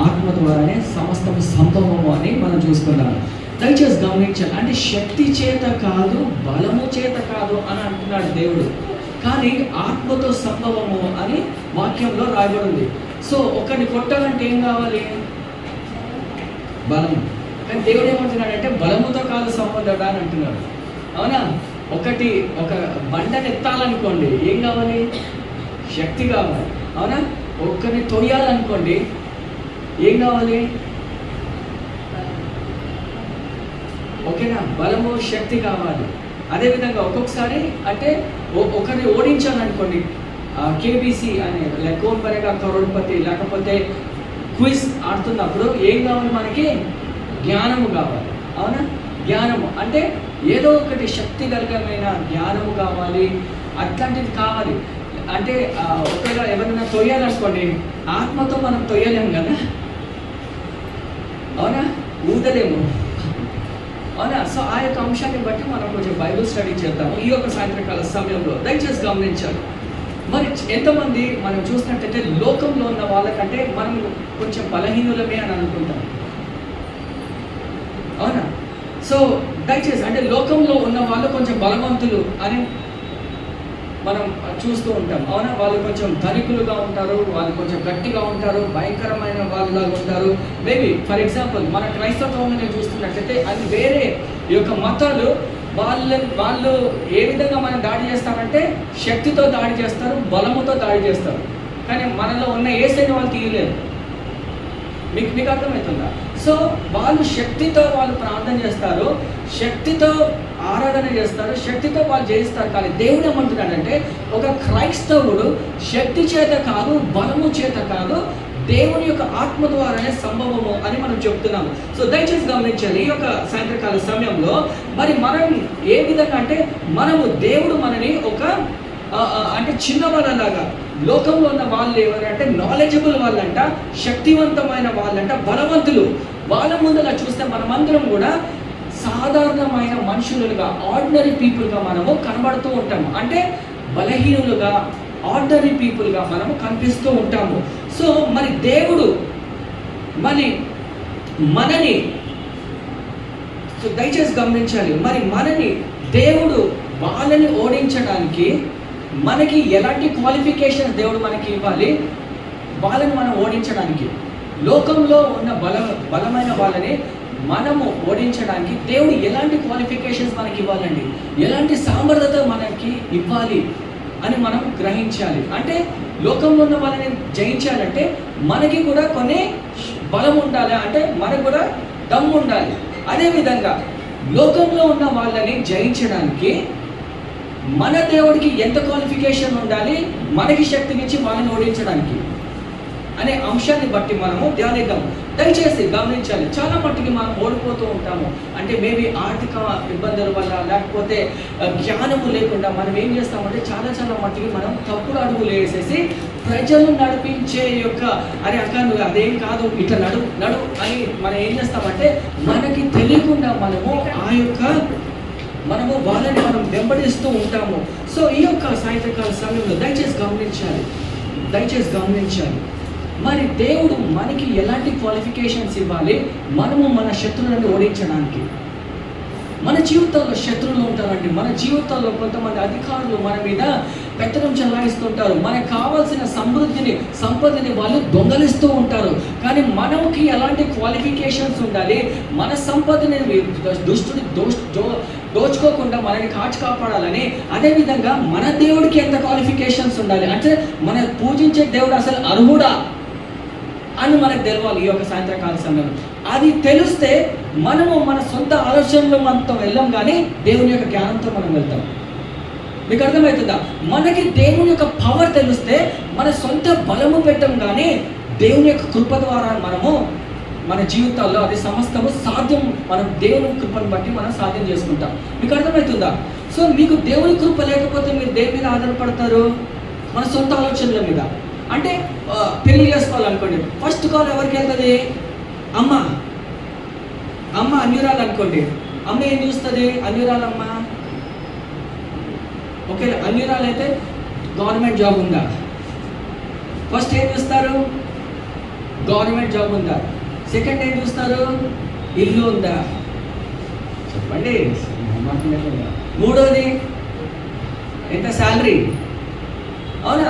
ఆత్మ ద్వారానే సమస్తము సంభవము అని మనం చూసుకున్నాము. దయచేసి గమనించాలి. అంటే శక్తి చేత కాదు, బలము చేత కాదు అని అంటున్నాడు దేవుడు, కానీ ఆత్మతో సంభవము అని వాక్యంలో రాయబడింది. సో ఒకరిని కొట్టాలంటే ఏం కావాలి? బలము. కానీ దేవుడు ఏమంటున్నాడంటే బలముతో కాదు సంబంధం అని అంటున్నాడు. అవునా? ఒక బండని ఎత్తాలనుకోండి ఏం కావాలి? శక్తి కావాలి. అవునా? ఒక్కరిని తొయ్యాలనుకోండి ఏం కావాలి? ఓకేనా? బలము శక్తి కావాలి. అదేవిధంగా ఒక్కొక్కసారి అంటే ఒకరిని ఓడించాలనుకోండి, కేబీసీ అనే కోన్ బరేగా కరోడ్పతి లేకపోతే క్విజ్ ఆడుతున్నప్పుడు ఏం కావాలి? మనకి జ్ఞానము కావాలి. అవునా? జ్ఞానము అంటే ఏదో ఒకటి శక్తిగలమైన జ్ఞానము కావాలి, అట్లాంటిది కావాలి. అంటే ఒకవేళ ఎవరైనా తొయ్యాలనుకోండి ఆత్మతో మనం తొయ్యలేము కదా, అవునా? ఊదలేము, అవునా? సో ఆ యొక్క అంశాన్ని బట్టి మనం కొంచెం బైబిల్ స్టడీ చేద్దాము ఈ యొక్క సాయంత్రకాల సమయంలో. దయచేసి గమనించాలి. మరి ఎంతమంది మనం చూసినట్టయితే లోకంలో ఉన్న వాళ్ళకంటే మనం కొంచెం బలహీనులమే అని అనుకుంటాం, అవునా? సో దయచేసి అంటే లోకంలో ఉన్న వాళ్ళు కొంచెం బలవంతులు అని మనం చూస్తూ ఉంటాం, అవునా? వాళ్ళు కొంచెం ధనికులుగా ఉంటారు, వాళ్ళు కొంచెం గట్టిగా ఉంటారు, భయంకరమైన వాళ్ళలాగా ఉంటారు. మేబీ ఫర్ ఎగ్జాంపుల్ మన క్రైస్తవంలో చూస్తున్నట్లయితే అది వేరే ఈ యొక్క మతాలు వాళ్ళు ఏ విధంగా మనం దాడి చేస్తారంటే శక్తితో దాడి చేస్తారు, బలముతో దాడి చేస్తారు. కానీ మనలో ఉన్న ఏసైని వాళ్ళు తీయలేరు. మీకు అర్థమవుతుందా? సో వాళ్ళు శక్తితో వాళ్ళు ప్రార్థన చేస్తారు, శక్తితో ఆరాధన చేస్తారు, శక్తితో వాళ్ళు జయిస్తారు. కానీ దేవుడు ఏమంటున్నాడంటే ఒక క్రైస్తవుడు శక్తి చేత కాదు, బలము చేత కాదు, దేవుని యొక్క ఆత్మ ద్వారానే సంభవము అని మనం చెప్తున్నాము. సో దయచేసి గమనించాలి, ఈ యొక్క సాయంత్రకాల సమయంలో మరి మనం ఏ విధంగా అంటే మనము దేవుడు మనని ఒక అంటే చిన్న వాళ్ళలాగా, లోకంలో ఉన్న వాళ్ళు ఎవరంటే నాలెడ్జబుల్ వాళ్ళంట, శక్తివంతమైన వాళ్ళంట, బలవంతులు. వాళ్ళ ముందులా చూస్తే మనమందరం కూడా సాధారణమైన మనుషులుగా, ఆర్డినరీ పీపుల్గా మనము కనబడుతూ ఉంటాము. అంటే బలహీనులుగా, ఆర్డినరీ పీపుల్గా మనము కనిపిస్తూ ఉంటాము. సో మరి దేవుడు మనని సో దయచేసి గమనించాలి, మరి మనని దేవుడు వాళ్ళని ఓడించడానికి మనకి ఎలాంటి క్వాలిఫికేషన్స్ దేవుడు మనకి ఇవ్వాలి? వాళ్ళని మనం ఓడించడానికి, లోకంలో ఉన్న బలమైన వాళ్ళని మనము ఓడించడానికి దేవుడు ఎలాంటి క్వాలిఫికేషన్స్ మనకి ఇవ్వాలండి, ఎలాంటి సామర్థ్యత మనకి ఇవ్వాలి అని మనం గ్రహించాలి. అంటే లోకంలో ఉన్న వాళ్ళని జయించాలంటే మనకి కూడా కొన్ని బలం ఉండాలి, అంటే మనకు కూడా దమ్ము ఉండాలి. అదేవిధంగా లోకంలో ఉన్న వాళ్ళని జయించడానికి మన దేవుడికి ఎంత క్వాలిఫికేషన్ ఉండాలి, మనకి శక్తినిచ్చి వాళ్ళని ఓడించడానికి అనే అంశాన్ని బట్టి మనము ధ్యానిద్దాం. దయచేసి గమనించాలి, చాలా మట్టుకి మనం ఓడిపోతూ ఉంటాము. అంటే మేబీ ఆర్థిక ఇబ్బందుల వల్ల, లేకపోతే జ్ఞానము లేకుండా మనం ఏం చేస్తామంటే చాలా మట్టుకి మనం తప్పుడు అడుగులు వేసేసి ప్రజలు నడిపించే యొక్క అరే అక్క నువ్వు అదేం కాదు, ఇట్లా నడు అని మనం ఏం చేస్తామంటే మనకి తెలియకుండా మనము వాళ్ళని మనం వెంబడిస్తూ ఉంటాము. సో ఈ యొక్క సాయంత్రకాల సమయంలో దయచేసి గమనించాలి, మరి దేవుడు మనకి ఎలాంటి క్వాలిఫికేషన్స్ ఇవ్వాలి మనము మన శత్రువులను ఓడించడానికి. మన జీవితాల్లో శత్రువులు ఉంటారండి. మన జీవితాల్లో కొంతమంది అధికారులు మన మీద పెత్తనం చెలాయిస్తుంటారు. మనకు కావాల్సిన సంపదని వాళ్ళు దొంగలిస్తూ ఉంటారు. కానీ మనకి ఎలాంటి క్వాలిఫికేషన్స్ ఉండాలి, మన సంపదని దుష్టుడి దోచుకోకుండా మనని కాపాడాలని. అదేవిధంగా మన దేవుడికి ఎంత క్వాలిఫికేషన్స్ ఉండాలి, అంటే మన పూజించే దేవుడు అసలు అర్హుడా అని మనకు తెలవాలి. ఈ యొక్క సాయంత్రకాల సమయంలో అది తెలిస్తే మనము మన సొంత ఆలోచనలు మనతో వెళ్ళాం, కానీ దేవుని యొక్క జ్ఞానంతో మనం వెళ్తాం. మీకు అర్థమవుతుందా? మనకి దేవుని యొక్క పవర్ తెలిస్తే మన సొంత బలము పెట్టం, కానీ దేవుని యొక్క కృప ద్వారా మనము మన జీవితాల్లో అది సమస్తము సాధ్యం. మనం దేవుని కృపను బట్టి మనం సాధ్యం చేసుకుంటాం. మీకు అర్థమవుతుందా? సో మీకు దేవుని కృప లేకపోతే మీరు దేని మీద ఆధారపడతారు? మన సొంత ఆలోచనల మీద. అంటే పెళ్లి చేసుకోవాలనుకోండి, ఫస్ట్ కాల్ ఎవరికి వెళ్తుంది? అమ్మ అన్యురాలు అనుకోండి. అమ్మ ఏం చూస్తుంది? అన్యురాలమ్మ. ఓకే, అన్యురాలు అయితే గవర్నమెంట్ జాబ్ ఉందా? ఫస్ట్ ఏం చూస్తారు? గవర్నమెంట్ జాబ్ ఉందా? సెకండ్ ఏం చూస్తారు? ఇల్లు ఉందా? చెప్పండి. మూడోది ఎంత శాలరీ? అవునా?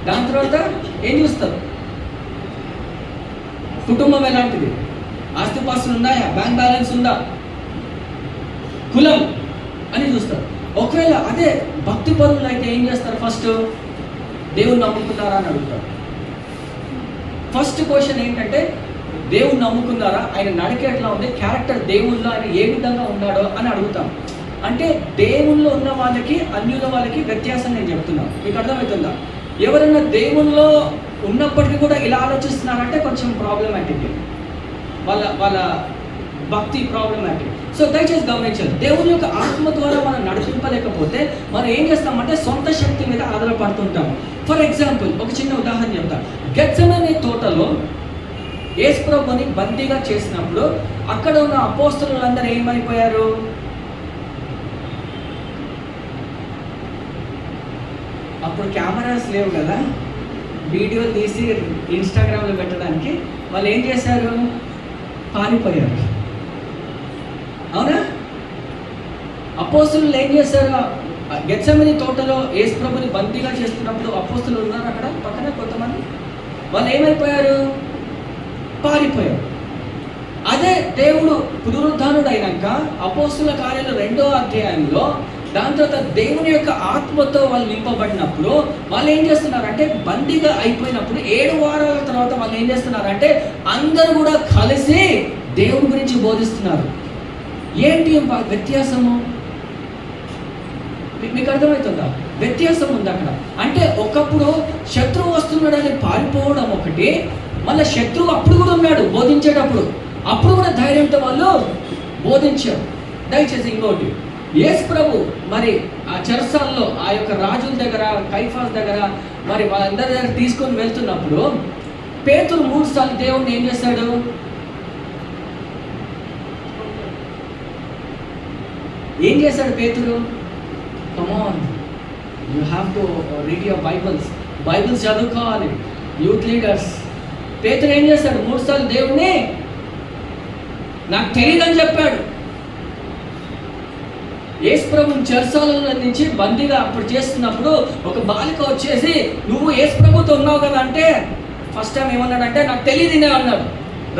దాని తర్వాత ఏం చూస్తారు? కుటుంబం ఎలాంటిది, ఆస్తిపాస్తులు ఉన్నాయా, బ్యాంక్ బ్యాలెన్స్ ఉందా, కులం అని చూస్తారు. ఒకవేళ అదే భక్తి పరువులు అయితే ఏం చేస్తారు? ఫస్ట్ దేవుని నమ్ముకున్నారా అని అడుగుతారు. ఫస్ట్ క్వశ్చన్ ఏంటంటే దేవుని నమ్ముకున్నారా, ఆయన నడక ఎట్లా ఉంది, క్యారెక్టర్ దేవుళ్ళో ఆయన ఏ విధంగా ఉన్నాడో అని అడుగుతాం. అంటే దేవుళ్ళో ఉన్న వాళ్ళకి అన్యుల వాళ్ళకి వ్యత్యాసం నేను చెప్తున్నాను. మీకు అర్థమవుతుందా? ఎవరైనా దేవుల్లో ఉన్నప్పటికీ కూడా ఇలా ఆలోచిస్తున్నారంటే కొంచెం ప్రాబ్లమాటిక్, వాళ్ళ భక్తి ప్రాబ్లమాటిక్. సో దయచేసి గమనించాలి, దేవుని యొక్క ఆత్మ ద్వారా మనం నడిపింపలేకపోతే మనం ఏం చేస్తామంటే సొంత శక్తి మీద ఆధారపడుతుంటాం. ఫర్ ఎగ్జాంపుల్ ఒక చిన్న ఉదాహరణ చెప్తా. గెత్సెమనే తోటలో యేసు ప్రభువుని బందీగా చేసినప్పుడు అక్కడ ఉన్న అపోస్తలులందరూ ఏమైపోయారు? అప్పుడు కెమెరాస్ లేవు కదా, వీడియో తీసి ఇన్స్టాగ్రామ్లో పెట్టడానికి. వాళ్ళు ఏం చేశారు? పారిపోయారు. అవునా? అపోస్తలులు ఏం చేశారు? గెత్సెమనే తోటలో యేసు ప్రభుని బందీగా చేస్తున్నప్పుడు అపోస్తలులు ఉన్నారు అక్కడ పక్కన కొంతమంది. వాళ్ళు ఏమైపోయారు? పారిపోయారు. అదే దేవుడు పునరుద్ధానుడు అయినాక అపోస్తలుల కార్యాలు 2వ అధ్యాయంలో దాని తర్వాత దేవుని యొక్క ఆత్మతో వాళ్ళు నింపబడినప్పుడు వాళ్ళు ఏం చేస్తున్నారంటే బందీగా అయిపోయినప్పుడు 7 వారాల తర్వాత వాళ్ళు ఏం చేస్తున్నారంటే అందరూ కూడా కలిసి దేవుడి గురించి బోధిస్తున్నారు. ఏంటి వ్యత్యాసము? మీకు అర్థమవుతుందా? వ్యత్యాసం ఉంది అక్కడ. అంటే ఒకప్పుడు శత్రువు వస్తున్నాడని పారిపోవడం ఒకటి, మళ్ళీ శత్రువు అప్పుడు కూడా ఉన్నాడు బోధించేటప్పుడు, అప్పుడు కూడా ధైర్యంతో వాళ్ళు బోధించారు. దయచేసి ఇంకోటి, యేసు ప్రభు మరి ఆ చెరసాల్లో ఆ యొక్క రాజుల దగ్గర, కైఫాస్ దగ్గర, మరి వాళ్ళందరి దగ్గర తీసుకొని వెళ్తున్నప్పుడు పేతురు 3 సార్లు దేవుణ్ణి ఏం చేశాడు? ఏం చేశాడు పేతురు? Come on, you have to read your Bibles చదువుకోవాలి, యూత్ లీడర్స్. పేతురు ఏం చేశాడు? 3 సార్లు దేవుణ్ణి నాకు తెలియదని చెప్పాడు. యేసు ప్రభుని చెరసాలలో నుంచి బందీగా అప్పుడు చేస్తున్నప్పుడు ఒక బాలిక వచ్చేసి నువ్వు యేసు ప్రభుతో ఉన్నావు కదా అంటే ఫస్ట్ టైం ఏమన్నాడంటే నాకు తెలియదు అన్నాడు.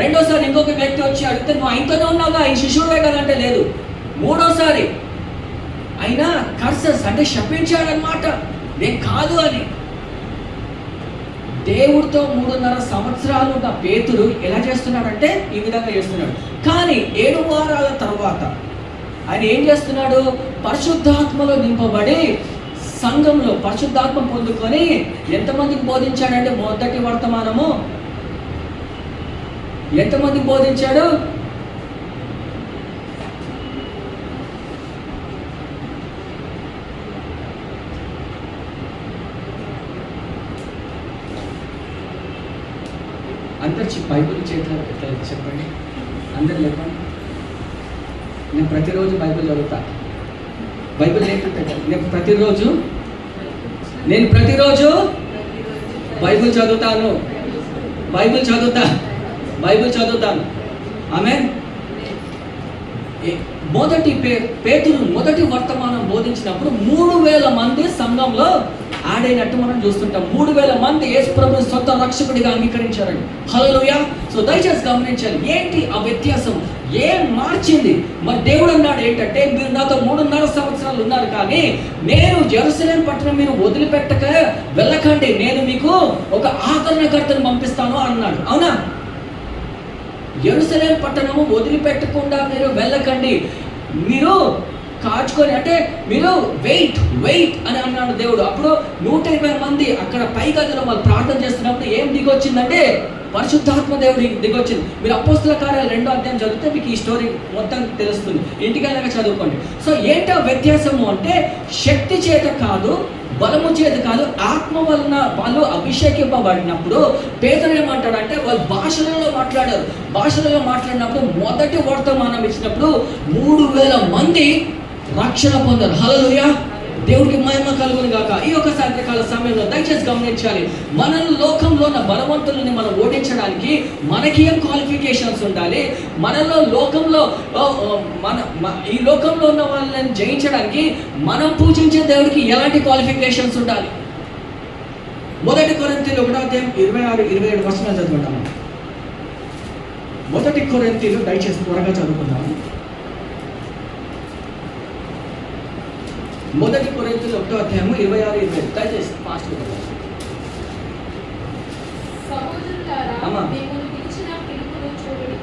రెండోసారి ఇంకొక వ్యక్తి వచ్చి అడిగితే నువ్వు ఆయనతోనే ఉన్నావుగా, ఆయన శిష్యుడే కదంటే లేదు. మూడోసారి అయినా కర్సెస్ అంటే శపించాడనమాట, నేను కాదు అని. దేవుడితో 3.5 సంవత్సరాలు ఉన్న పేతురు ఎలా చేస్తున్నాడంటే ఈ విధంగా చేస్తున్నాడు. కానీ 7 వారాల తర్వాత ఆయన ఏం చేస్తున్నాడు? పరిశుద్ధాత్మలో నింపబడి సంఘంలో పరిశుద్ధాత్మ పొందుకొని ఎంతమందికి బోధించాడంటే మొదటి వర్తమానము ఎంతమందికి బోధించాడు? అందరు బైబిల్ చేతిలో చెప్పండి, అందరు చెప్పండి. నేను ప్రతిరోజు బైబిల్ చదువుతా, బైబిల్ నేర్పుతాను. నేను ప్రతిరోజు బైబిల్ చదువుతాను, బైబిల్ చదువుతాను. ఆమేన్. పేతురు మొదటి వర్తమానం బోధించినప్పుడు 3,000 మంది సంఘంలో యాడ్ అయినట్టు మనం చూస్తుంటాం. 3,000 మంది యేసు ప్రభుని సొంత రక్షకుడిగా అంగీకరించారండి. హల్లెలూయా. సో దయచేసి గమనించాలి, ఏంటి ఆ వ్యత్యాసం, ఏం మార్చింది? మరి దేవుడు అన్నాడు ఏంటంటే మీరు నాతో 3.5 సంవత్సరాలు ఉన్నారు, కానీ నేను జెరూసలేం పట్టణం మీరు వదిలిపెట్టక వెళ్ళకండి, నేను మీకు ఒక ఆదరణకర్తను పంపిస్తాను అన్నాడు. అవునా? యెరూషలేం పట్టణము వదిలిపెట్టకుండా మీరు వెళ్ళకండి, మీరు కాచుకొని, అంటే మీరు వెయిట్ అని అన్నాడు దేవుడు. అప్పుడు 120 మంది అక్కడ పై గదిలో వాళ్ళు ప్రార్థన చేస్తున్నప్పుడు ఏం దిగొచ్చిందంటే పరిశుద్ధాత్మ దేవుడు దిగొచ్చింది. మీరు అపోస్తుల కార్యాలు 2వ అధ్యాయం చదివితే మీకు ఈ స్టోరీ మొత్తం తెలుస్తుంది, ఇంటికైనా చదువుకోండి. సో ఏంటో వ్యత్యాసము అంటే శక్తి చేత కాదు, బలము చేత కాదు, ఆత్మ వలన వాళ్ళు అభిషేకింపబడినప్పుడు పేతురు ఏమంటాడంటే వాళ్ళు భాషలలో మాట్లాడినప్పుడు మొదటి వర్తమానం ఇచ్చినప్పుడు 3,000 మంది రక్షణ పొందారు. హల్లెలూయా. దేవుడికి మహిమ కలుగును గాక. ఈ యొక్క సాయంత్రకాల సమయంలో దయచేసి గమనించాలి, మన లోకంలో ఉన్న బలవంతులని మనం ఓడించడానికి మనకి ఏం క్వాలిఫికేషన్స్ ఉండాలి, మనలో లోకంలో ఈ లోకంలో ఉన్న వాళ్ళని జయించడానికి మనం పూజించే దేవుడికి ఎలాంటి క్వాలిఫికేషన్స్ ఉండాలి? 1 కొరింథీయులు 1వ అధ్యాయం 26-27 వచనాలు చదువుకుంటాము. 1 కొరింథీయులు దయచేసి త్వరగా చదువుకుందాము. 1 కొరింథీయులు 1వ అధ్యాయం 26-27 దయచేసి ఫాస్ట్ గా. సహోదరులారా, మిమ్మల్ని పిలిచిన పిలుపును చూడుడి.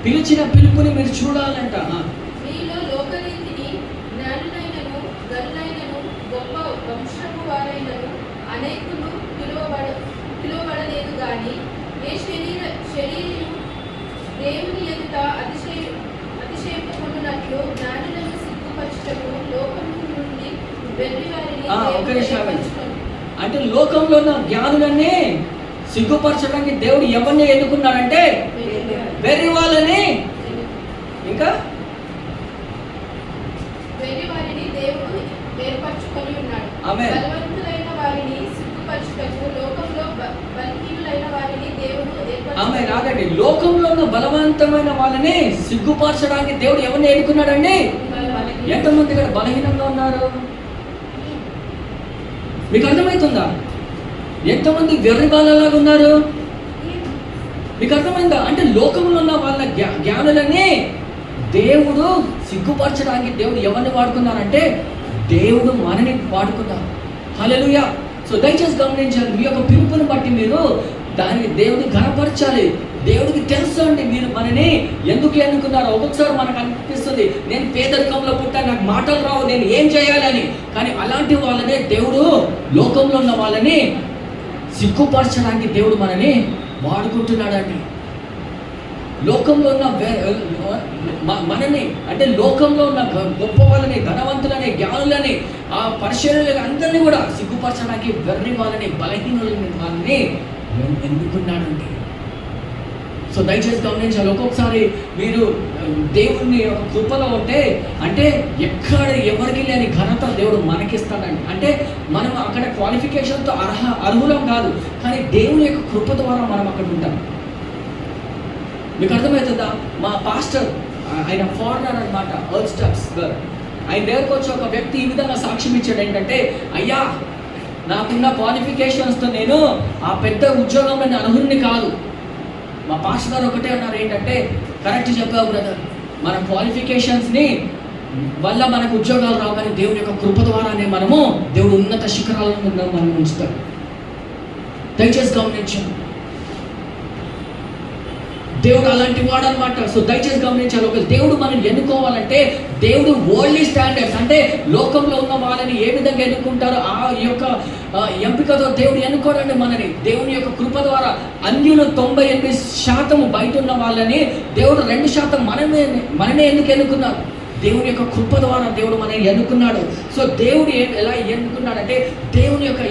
పిలిచిన పిలుపుని మీరు చూడాలంట. మీలో లోకరీతిని జ్ఞానులైనను గనులైనను గొప్ప వంశము వారైనను అనేకులు పిలువబడలేదు గాని ఏ శరీరం దేవుని ఎదుట అతిశయపడునట్లు జ్ఞానులను సిగ్గుపరచుటకు లోకము నుండి వెర్రివారిని అంటే లోకంలో ఉన్న జ్ఞానులన్నీ సిగ్గుపరచడానికి దేవుడు ఎవరిని ఎన్నుకున్నాడంటే వెర్రి వాళ్ళని, ఇంకా వెర్రి వారిని దేవుడు ఏర్పరచుకొని ఉన్నాడు. ఆమేన్. బలవంతులైన వారిని సిగ్గుపరచుటకు లోకంలో బలహీనులైన వారిని దేవుడు ఆమె రాదండి. లోకంలో ఉన్న బలవంతమైన వాళ్ళని సిగ్గుపరచడానికి దేవుడు ఎవరిని ఎన్నుకున్నాడండి? ఎంతమంది ఇక్కడ బలహీనంగా ఉన్నారు? మీకు అర్థమవుతుందా? ఎంతమంది వెర్రి వాళ్ళలాగా ఉన్నారు? మీకు అర్థమైందా? అంటే లోకంలో ఉన్న వాళ్ళ జ్ఞానులని దేవుడు సిగ్గుపరచడానికి దేవుడు ఎవరిని వాడుకున్నారంటే దేవుడు మనని వాడుకున్నారు. హల్లెలూయా. సో దయచేసి గమనించాలి, మీ యొక్క పిలుపుని బట్టి మీరు దాన్ని దేవుడిని ఘనపరచాలి. దేవుడికి తెలుసు అండి మీరు మనని ఎందుకు ఎన్నుకున్నారో. ఒక్కొక్కసారి మనకు అనిపిస్తుంది, నేను పేదరికంలో పుట్టాను, నాకు మాటలు రావు, నేను ఏం చేయాలని. కానీ అలాంటి వాళ్ళనే దేవుడు లోకంలో ఉన్న వాళ్ళని సిగ్గుపరచడానికి దేవుడు మనని వాడుకుంటున్నాడండి. లోకంలో ఉన్న మనని అంటే లోకంలో ఉన్న గొప్ప వాళ్ళని, ధనవంతులని, జ్ఞానులని, ఆ పరిశీలనని అందరినీ కూడా సిగ్గుపరచడానికి వెర్రి వాళ్ళని, బలహీనులని వాళ్ళని ఎన్నుకున్నాడండి. సో దయచేసి గమనించాలి, ఒక్కొక్కసారి మీరు దేవుడిని ఒక కృపలో ఉంటే అంటే ఎక్కడ ఎవరికి లేని ఘనత దేవుడు మనకిస్తాడండి. అంటే మనం అక్కడ క్వాలిఫికేషన్తో అర్హులం కాదు, కానీ దేవుని యొక్క కృప ద్వారా మనం అక్కడ ఉంటాం. మీకు అర్థమవుతుందా? మా పాస్టర్ ఆయన ఫారినర్ అనమాట, ఎర్స్టక్స్ గారు. ఆయన దగ్గరకు వచ్చి ఒక వ్యక్తి ఈ విధంగా సాక్ష్యం ఇచ్చాడు ఏంటంటే, అయ్యా నాకున్న క్వాలిఫికేషన్స్తో నేను ఆ పెద్ద ఉద్యోగంలో నేను అర్హుడిని కాదు. మా పాస్టర్ గారు ఒకటే అన్నారు ఏంటంటే, కరెక్ట్ చెప్పావు బ్రదర్, మన క్వాలిఫికేషన్స్ని వల్ల మనకు ఉద్యోగాలు రావని దేవుని యొక్క కృప ద్వారానే మనము దేవుడు ఉన్నత శిఖరాలను మనం ఉంచుతాడు. దయచేసి గమనించాను, దేవుడు అలాంటి వాడు అనమాట. సో దయచేసి గమనించాలి, ఒక దేవుడు మనల్ని ఎన్నుకోవాలంటే దేవుడు వరల్డ్లీ స్టాండర్డ్స్ అంటే లోకంలో ఉన్న వాళ్ళని ఏ విధంగా ఎన్నుకుంటారో ఆ యొక్క ఎంపికతో దేవుడు ఎన్నుకోడండి మనని. దేవుని యొక్క కృప ద్వారా అన్యులు 98% బయట ఉన్న వాళ్ళని దేవుడు 2% మననే ఎందుకు ఎన్నుకున్నారు? దేవుని యొక్క కృప ద్వారా దేవుడు మనల్ని ఎన్నుకున్నాడు. సో దేవుడు ఎలా ఎన్నుకున్నాడంటే దేవుని యొక్క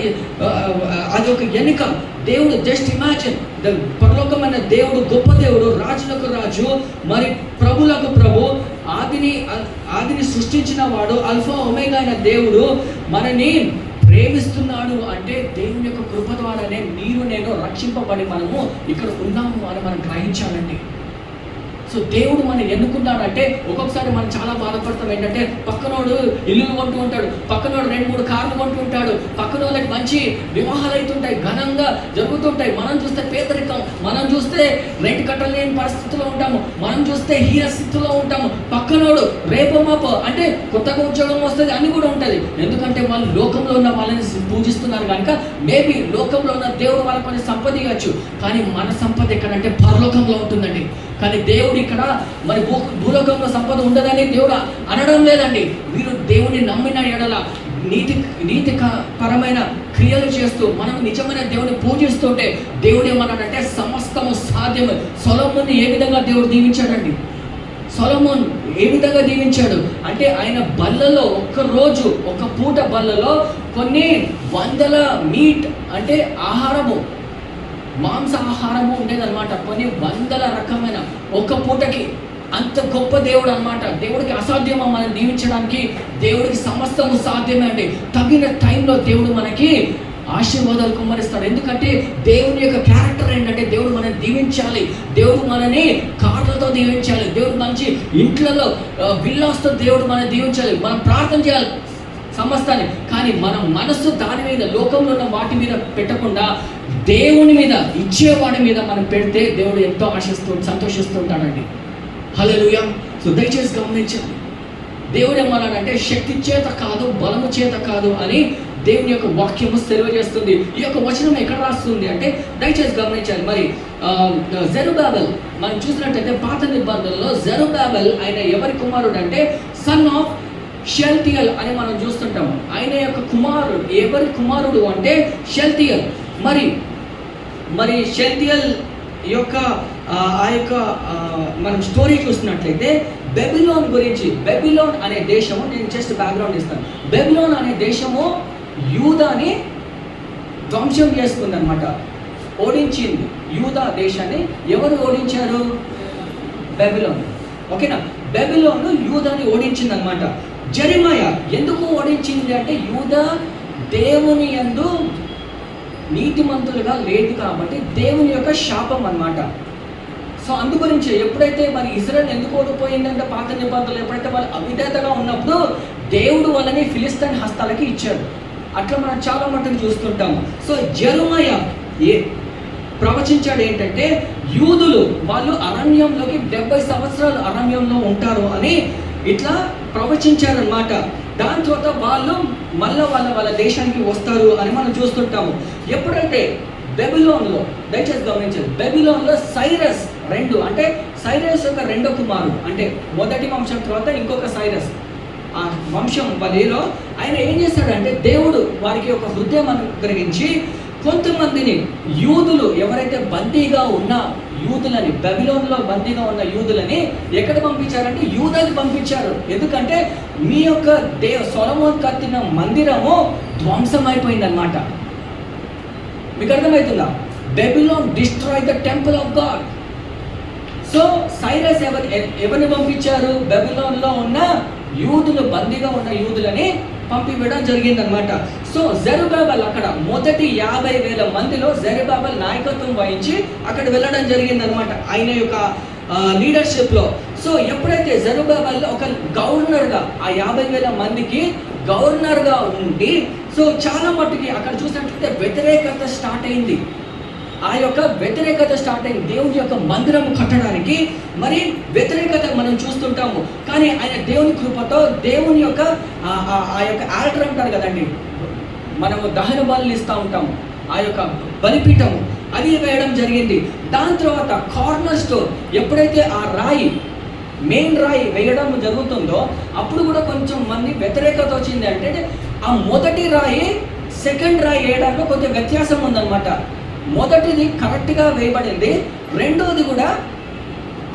అది ఒక ఎన్నిక. దేవుడు జస్ట్ ఇమాజిన్, పరలోకమైన దేవుడు గొప్ప దేవుడు, రాజులకు రాజు, మరి ప్రభులకు ప్రభు, ఆదిని సృష్టించిన వాడు, అల్ఫా ఒమేగా అయిన దేవుడు మనని ప్రేమిస్తున్నాడు. అంటే దేవుని యొక్క కృప ద్వారానే మీరు నేను రక్షింపబడి మనము ఇక్కడ ఉన్నాము అని మనం గ్రహించాలండి. సో దేవుడు మనం ఎన్నుకున్నాడంటే ఒక్కొక్కసారి మనం చాలా బాధపడతాం ఏంటంటే, పక్కనోడు ఇల్లులు కొంటూ ఉంటాడు, పక్కనోడు 2-3 కార్లు కొంటూ ఉంటాడు, పక్కన వాళ్ళకి మంచి వివాహాలు అవుతుంటాయి, ఘనంగా జరుగుతుంటాయి. మనం చూస్తే పేదరికం, మనం చూస్తే రెంట్ కట్టలేని పరిస్థితిలో ఉంటాము, మనం చూస్తే హీన స్థితిలో ఉంటాము. పక్కనోడు రేపో మాపో అంటే కొత్తగా ఉద్యోగం వస్తుంది అని కూడా ఉంటుంది. ఎందుకంటే వాళ్ళు లోకంలో ఉన్న వాళ్ళని పూజిస్తున్నారు కనుక మేబీ లోకంలో ఉన్న దేవుడు వాళ్ళ కొన్ని సంపద ఇవ్వచ్చు, కానీ మన సంపద ఎక్కడంటే పరలోకంలో ఉంటుందండి. కానీ దేవుడు ఇక్కడ మరి భూలోకంలో సంపద ఉండదని దేవుడు అనడం లేదండి. మీరు దేవుని నమ్మిన ఎడల నీతిపరమైన క్రియలు చేస్తూ మనం నిజమైన దేవుని పూజిస్తుంటే దేవుడు ఏమన్నాడంటే సమస్తము సాధ్యమే. సొలొమోన్ని ఏ విధంగా దేవుడు దీవించాడండి? సొలొమోన్ ఏ విధంగా దీవించాడు అంటే ఆయన బల్లలో ఒక్కరోజు ఒక పూట బల్లలో కొన్ని 100 మీట్ అంటే ఆహారము, మాంసాహారము ఉండేదన్నమాట. కొన్ని 100 రకమైన ఒక పూటకి. అంత గొప్ప దేవుడు అనమాట. దేవుడికి అసాధ్యమా మనం దీవించడానికి? దేవుడికి సమస్తము సాధ్యమే అండి. తగిన టైంలో దేవుడు మనకి ఆశీర్వాదాలు కుమ్మరిస్తాడు. ఎందుకంటే దేవుని యొక్క క్యారెక్టర్ ఏంటంటే దేవుడు మనల్ని దీవించాలి, దేవుడు మనని కార్లతో దీవించాలి, దేవుడు మంచి ఇంట్లలో విల్లాస్తో దేవుడు మనల్ని దీవించాలి. మనం ప్రార్థన చేయాలి సమస్తాన్ని, కానీ మన మనస్సు దాని మీద లోకంలో ఉన్న వాటి మీద పెట్టకుండా దేవుని మీద, ఇచ్చేవాడి మీద మనం పెడితే దేవుడు ఎంతో సంతోషిస్తుంటాడండి. హల్లెలూయా. సో దయచేసి గమనించండి, దేవుడు ఏమన్నాడంటే శక్తి చేత కాదు, బలము చేత కాదు అని దేవుని యొక్క వాక్యము తెలియజేస్తుంది. ఈ యొక్క వచనం ఎక్కడ రాస్తుంది అంటే దయచేసి గమనించాలి. మరి జెరుబాబెల్ మనం చూసినట్టయితే పాత నిబంధనలో జెరుబాబెల్ ఆయన ఎవరి కుమారుడు అంటే సన్ ఆఫ్ షెల్తియల్ అని మనం చూస్తుంటాము. ఆయన యొక్క కుమారుడు ఎవరి కుమారుడు అంటే షెల్తియల్. మరి షెల్తియల్ యొక్క ఆ యొక్క మనం స్టోరీ చూసినట్లయితే బెబిలోన్ గురించి, బెబిలోన్ అనే దేశము, నేను జస్ట్ బ్యాక్గ్రౌండ్ ఇస్తాను. బెబిలోన్ అనే దేశము యూదాని ధ్వంసం చేసుకుంది అనమాట, ఓడించింది. యూదా దేశాన్ని ఎవరు ఓడించారు? బెబిలోన్. ఓకేనా? బెబిలోన్ యూదాని ఓడించింది అనమాట. జెరెమయా ఎందుకు ఓడించింది అంటే యూదా దేవుని యందు నీతిమంతులుగా లేదు కాబట్టి దేవుని యొక్క శాపం అన్నమాట. సో అందు గురించి ఎప్పుడైతే మరి ఇజ్రాయెల్ ఎందుకు ఓడిపోయిందంటే పాత నిబంధనలు ఎప్పుడైతే వాళ్ళు అవిధేతగా ఉన్నప్పుడు దేవుడు వాళ్ళని ఫిలిస్తీన్ హస్తాలకి ఇచ్చాడు. అట్లా మనం చాలా మటుకు చూస్తుంటాము. సో జెరెమయా ప్రవచించాడు ఏంటంటే యూదులు వాళ్ళు అరణ్యంలోకి 70 సంవత్సరాలు అరణ్యంలో ఉంటారు అని ఇట్లా ప్రవచించారనమాట. దాని తర్వాత వాళ్ళు మళ్ళీ వాళ్ళ దేశానికి వస్తారు అని మనం చూస్తుంటాము. ఎప్పుడంటే బెబిలోన్లో, దయచేసి గమనించాలి, బెబిలోన్లో సైరస్ 2 అంటే సైరస్ యొక్క రెండో కుమారుడు, అంటే మొదటి వంశం తర్వాత ఇంకొక సైరస్ ఆ వంశం వాళ్ళలో ఆయన ఏం చేస్తాడంటే దేవుడు వారికి ఒక హృదయం అనుగ్రహించి కొంతమందిని యూదులు ఎవరైతే బందీగా ఉన్న యూదులని, బెబిలోన్లో బందీగా ఉన్న యూదులని ఎక్కడ పంపించారంటే యూదాకి పంపించారు. ఎందుకంటే మీ యొక్క సొలొమోను కట్టిన మందిరము ధ్వంసం అయిపోయిందనమాట. మీకు అర్థమవుతుందా? Babylon destroy the temple of God. So Cyrus ఎవరిని పంపించారు? బెబిలోన్లో ఉన్న యూదులు, బందీగా ఉన్న యూదులని పంపివేయడం జరిగిందనమాట. సో జెరుబాబెల్ అక్కడ మొదటి 50,000 మందిలో జెరుబాబెల్ నాయకత్వం వహించి అక్కడ వెళ్ళడం జరిగిందనమాట ఆయన యొక్క లీడర్షిప్లో. సో ఎప్పుడైతే జెరుబాబెల్ ఒక గవర్నర్గా ఆ 50,000 మందికి గవర్నర్గా ఉండి, సో చాలా మట్టుకి అక్కడ చూసినట్లయితే వ్యతిరేకత స్టార్ట్ అయింది. ఆ యొక్క వ్యతిరేకత స్టార్ట్ అయింది దేవుని యొక్క మందిరం కట్టడానికి. మరి వ్యతిరేకత మనం చూస్తుంటాము, కానీ ఆయన దేవుని కృపతో దేవుని యొక్క ఆ యొక్క ఆల్టర్ అంటారు కదండి, మనము దహన బలులు ఇస్తూ ఉంటాము, ఆ యొక్క బలిపీఠము అది వేయడం జరిగింది. దాని తర్వాత కార్నర్ స్టోన్, ఎప్పుడైతే ఆ రాయి మెయిన్ రాయి వేయడం జరుగుతుందో అప్పుడు కూడా కొంచెం మంది వ్యతిరేకత వచ్చింది. అంటే ఆ మొదటి రాయి సెకండ్ రాయి వేయడంలో కొంచెం వ్యత్యాసం ఉందన్నమాట. మొదటిది కరెక్ట్గా వేయబడింది, రెండోది కూడా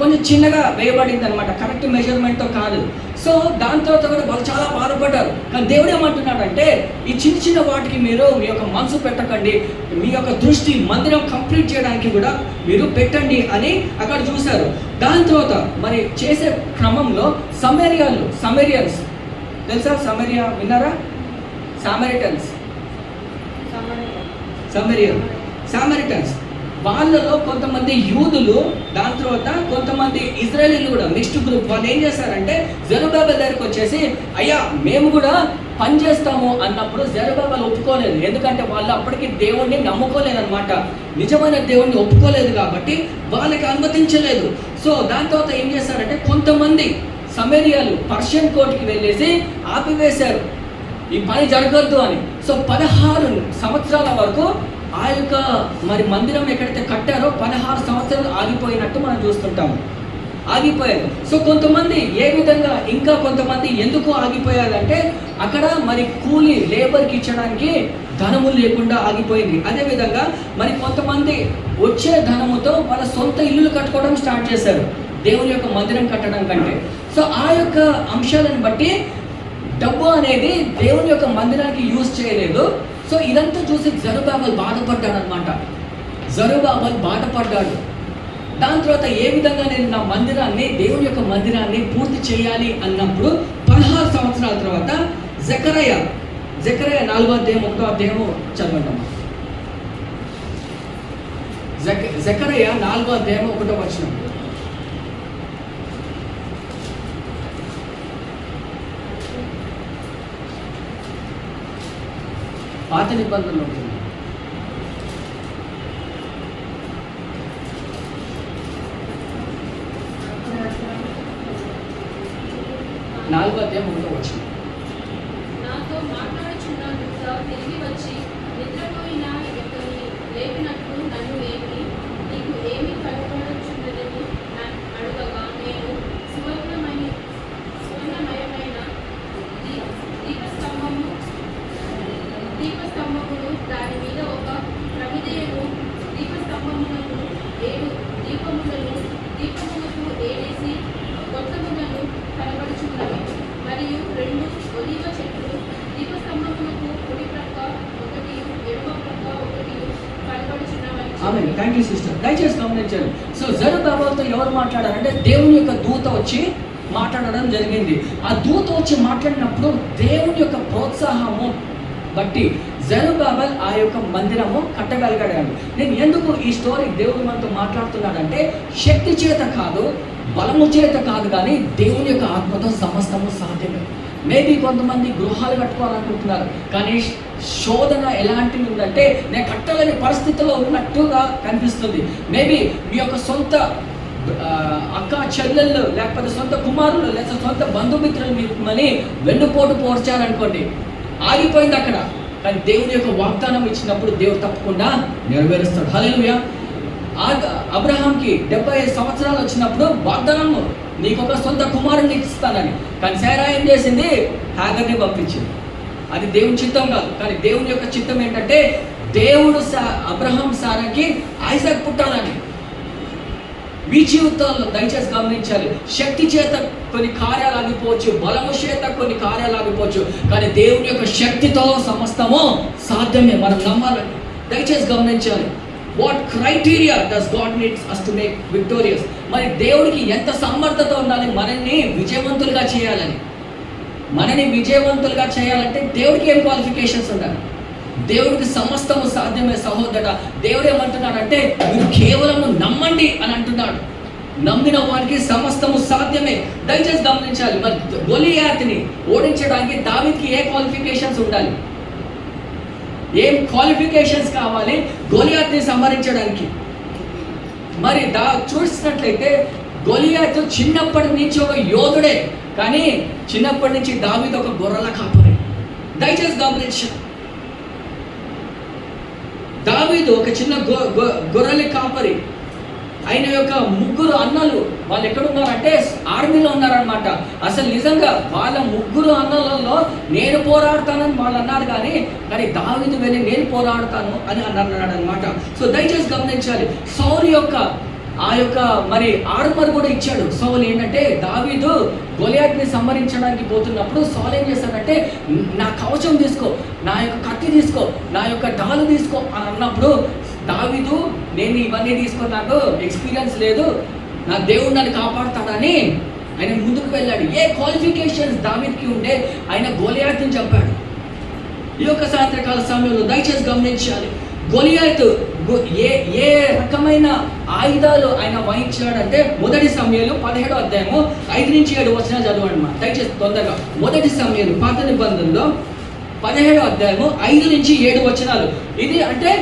కొంచెం చిన్నగా వేయబడింది అనమాట, కరెక్ట్ మెజర్మెంట్తో కాదు. సో దాని తర్వాత కూడా వాళ్ళు చాలా బాధపడ్డారు. కానీ దేవుడు ఏమంటున్నాడంటే ఈ చిన్న చిన్న వాటికి మీరు మీ యొక్క మనసు పెట్టకండి, మీ యొక్క దృష్టి మందిరం కంప్లీట్ చేయడానికి కూడా మీరు పెట్టండి అని అక్కడ చూశారు. దాని తర్వాత మరి చేసే క్రమంలో సమరియన్స్ తెలుసా? సమరియా విన్నారా? సామరిటన్స్ వాళ్ళలో కొంతమంది యూదులు, దాని తర్వాత కొంతమంది ఇజ్రాయేలీలు కూడా మిక్స్డ్ గ్రూప్. వాళ్ళు ఏం చేశారంటే జెరుబాబెల్ దగ్గరికి వచ్చేసి అయ్యా మేము కూడా పని చేస్తాము అన్నప్పుడు జెరుబాబెల్ ఒప్పుకోలేదు. ఎందుకంటే వాళ్ళు అప్పటికి దేవుణ్ణి నమ్ముకోలేదు అనమాట, నిజమైన దేవుణ్ణి ఒప్పుకోలేదు కాబట్టి వాళ్ళకి అనుమతించలేదు. సో దాని తర్వాత ఏం చేశారంటే కొంతమంది సమరియలు పర్షియన్ కోర్టుకి వెళ్ళేసి ఆపివేశారు, ఈ పని జరగద్దు అని. సో 16 సంవత్సరాల వరకు ఆ యొక్క మరి మందిరం ఎక్కడైతే కట్టారో 16 సంవత్సరాలు ఆగిపోయినట్టు మనం చూస్తుంటాము, ఆగిపోయారు. సో కొంతమంది ఏ విధంగా, ఇంకా కొంతమంది ఎందుకు ఆగిపోయారంటే అక్కడ మరి కూలీ లేబర్కి ఇచ్చడానికి ధనము లేకుండా ఆగిపోయింది. అదేవిధంగా మరి కొంతమంది వచ్చే ధనముతో వాళ్ళ సొంత ఇల్లులు కట్టుకోవడం స్టార్ట్ చేశారు దేవుని యొక్క మందిరం కట్టడం కంటే. సో ఆ యొక్క అంశాలను బట్టి డబ్బు అనేది దేవుని యొక్క మందిరానికి యూజ్ చేయలేదు. సో ఇదంతా చూసి జెరుబాబెల్ బాధపడ్డాడు అనమాట. బాధపడ్డాడు. దాని తర్వాత ఏ విధంగా నేను నా మందిరాన్ని, దేవుని యొక్క మందిరాన్ని పూర్తి చేయాలి అన్నప్పుడు 16 సంవత్సరాల తర్వాత జెకర్యా 4వ అధ్యాయం 1వ అధ్యాయము చదవండి. జెకర్యా 4వ అధ్యాయం 1వ వచనం. పాత నిబంధనలు ఉంటుంది. 4వ అధ్యాయం 1వ వచనం. నాతో మాట్లాడుచున్న దూత తిరిగి వచ్చి నిద్రపోయిన ఇతన్ని లేపినట్లు నన్ను లేపి నీకు ఏమి కనబడుచున్నదని అడుగగా నేను సువర్ణమయమైన దీపస్తంభమును దాని మీద ఒక ప్రమిదయను, దీపస్తంభమునకు 7 దీపములను, దీపములకు 7 గొట్టములను కనబడుచున్నవి. మరియు 2 ఒలీవ చెట్లు దీపస్తంభమునకు కుడి ప్రక్క ఒకటి, ఎడమ ప్రక్క ఒకటి కనబడుచున్నవి. ఆమేన్. Thank you sister. దయచేసి గమనించండి. సో జెరుబాబెల్తో ఎవరు మాట్లాడారంటే దేవుని యొక్క దూత వచ్చి మాట్లాడడం జరిగింది. ఆ దూత వచ్చి మాట్లాడినప్పుడు దేవుని యొక్క ప్రోత్సాహము బట్టి జెరుబాబెల్ ఆ యొక్క మందిరము కట్టగలిగాడు. నేను ఎందుకు ఈ స్టోరీ దేవుడు మనతో మాట్లాడుతున్నాడంటే శక్తి చేత కాదు, బలము చేత కాదు, కానీ దేవుని యొక్క ఆత్మతో సమస్తము సాధ్యమే. మేబీ కొంతమంది గృహాలు కట్టుకోవాలనుకుంటున్నారు, కానీ శోధన ఎలాంటిది ఉందంటే నేను కట్టలేని పరిస్థితిలో ఉన్నట్టుగా కనిపిస్తుంది. మేబీ మీ యొక్క సొంత అక్క చెల్లెళ్ళు, లేకపోతే సొంత కుమారులు, లేకపోతే సొంత బంధుమిత్రులు మిమ్మల్ని వెన్నుపోటు పోర్చారనుకోండి, ఆగిపోయింది అక్కడ. కానీ దేవుని యొక్క వాగ్దానం ఇచ్చినప్పుడు దేవుడు తప్పకుండా నెరవేరుస్తాడు. హల్లెలూయా. అబ్రహాంకి 75 సంవత్సరాలు వచ్చినప్పుడు వాగ్దానం, నీకు ఒక సొంత కుమారుని ఇస్తానని. కానీ శారా ఏం చేసింది? హాగర్ని పంపించింది. అది దేవుని చిత్తం కాదు. కానీ దేవుని యొక్క చిత్తం ఏంటంటే దేవుడు అబ్రహాం శారాకి ఐసాక్ పుట్టాలని. మీ జీవితాల్లో దయచేసి గమనించాలి, శక్తి చేత కొన్ని కార్యాలు ఆగిపోవచ్చు, బలము చేత కొన్ని కార్యాలు ఆగిపోవచ్చు, కానీ దేవుని యొక్క శక్తితో సమస్తము సాధ్యమే. మనం నమ్మాలని దయచేసి గమనించాలి. What criteria does God needs us to make victorious? మరి దేవుడికి ఎంత సమర్థత ఉండాలి మనల్ని విజయవంతులుగా చేయాలని? మనని విజయవంతులుగా చేయాలంటే దేవుడికి ఏం క్వాలిఫికేషన్స్ ఉండాలి? దేవుడికి సమస్తము సాధ్యమే సహోదరుడా. దేవుడు ఏమంటున్నాడంటే మీరు కేవలం నమ్మండి అని అంటున్నాడు. నమ్మిన వారికి సమస్తము సాధ్యమే. దయచేసి గమనించాలి. మరి గొలియాతుని ఓడించడానికి దావీదుకి ఏ క్వాలిఫికేషన్స్ ఉండాలి? ఏం క్వాలిఫికేషన్స్ కావాలి గొలియాతుని సంహరించడానికి? మరి చూసినట్లయితే గొలియాతు చిన్నప్పటి నుంచి ఒక యోధుడే, కానీ చిన్నప్పటి నుంచి దావీదు ఒక గొర్రెల కాపరి. దయచేసి గమనించాలి, దావీదు ఒక చిన్న గొర్రెల కాపరి. ఆయన యొక్క ముగ్గురు అన్నలు వాళ్ళు ఎక్కడున్నారంటే ఆర్మీలో ఉన్నారనమాట. అసలు నిజంగా వాళ్ళ ముగ్గురు అన్నలలో నేను పోరాడతానని వాళ్ళు అన్నారు, కానీ దావీదు వెళ్ళి నేను పోరాడతాను అని అన్నాడు అనమాట. సో దయచేసి గమనించాలి, సౌలు యొక్క ఆ యొక్క మరి ఆర్మర్ కూడా ఇచ్చాడు. సౌలు ఏంటంటే దావీదు గొలియాతుని సంహరించడానికి పోతున్నప్పుడు సౌలు ఏం చేస్తాడంటే నా కవచం తీసుకో, నా యొక్క కత్తి తీసుకో, నా యొక్క డాలు తీసుకో అని అన్నప్పుడు దావీదు నేను ఇవన్నీ తీసుకొని నాకు ఎక్స్పీరియన్స్ లేదు, నా దేవుడు నన్ను కాపాడుతాడని ఆయన ముందుకు వెళ్ళాడు. ఏ క్వాలిఫికేషన్స్ దావీదుకి ఉంటే ఆయన గొలియాతుని చంపాడు. ఈ యొక్క సాయంత్రకాల సమయంలో దయచేసి గమనించాలి, గొలియాతు ఏ రకమైన ఆయుధాలు ఆయన వహించాడంటే మొదటి సమయాలు 17వ అధ్యాయము 5 నుంచి 7 వచనాలు చదవండి మా దయచేసి తొందరగా. మొదటి సమయాలు పాత నిబంధనలో 17వ అధ్యాయము 5 నుంచి 7 వచనాలు. ఇది అంటే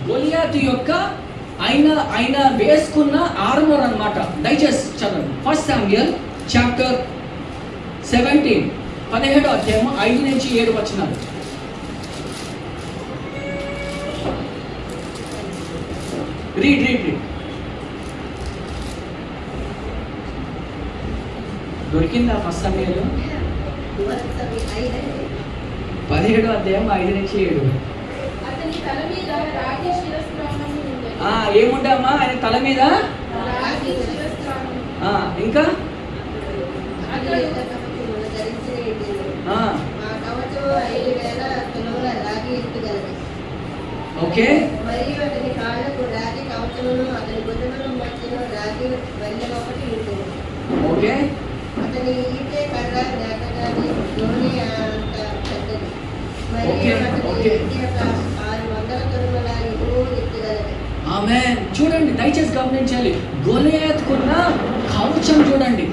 గొలియాతు యొక్క ఆయన వేసుకున్న ఆర్మర్ అన్నమాట. దయచేసి చదవండి. 1 సామ్యూయల్ చాప్టర్ 17 17వ అధ్యాయము 5 నుంచి 7 వచనాలు. రీడ్ దొరికిందా? 1 సామ్యూయల్ 17వ అధ్యాయం 5 నుంచి 7. అతని తల మీద రాగి శిరస్త్రాణం ఉండేది. ఏముండమ్మా ఆయన తల మీద? రాగి శిరస్త్రాణం. ఇంకా ఓకే. మరియు అతని కాళ్ళకు రాగి కవచమును అతని భుజముల మధ్యలో రాగి వల్లె ఒకటి ఉంటుంది. ఓకే. అతని ఈటే కర్ర దాటగానే నూనె అంత పెద్దది. మరియు అతని ఈటే 600 తురుముల ఇనుము ఎత్తుగలది. ఆమేన్. చూడండి దయచేసి గమనించాలి, గొలియాతుకున్న కవచం చూడండి,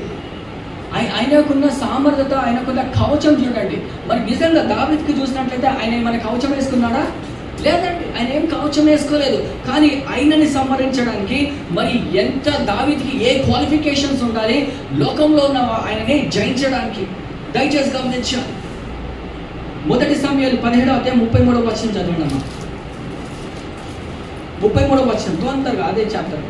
ఆయనకున్న సామర్థ్యత, ఆయనకున్న కవచం చూడండి. మరి నిజంగా దావీదుకి చూసినట్లయితే ఆయన ఏమైనా కవచం వేసుకున్నాడా? లేదండి, ఆయన ఏం కవచం వేసుకోలేదు. కానీ ఆయనని సంహరించడానికి మరి ఎంత దావీదుకి ఏ క్వాలిఫికేషన్స్ ఉండాలి లోకంలో ఉన్న ఆయనని జయించడానికి? దయచేసి గమనించాలి. మొదటి సమయాలు 17వ అధ్యాయం 33వ వచనం చదవండి అమ్మా. 33వ వచనం తొందరగా, అదే చాప్టర్.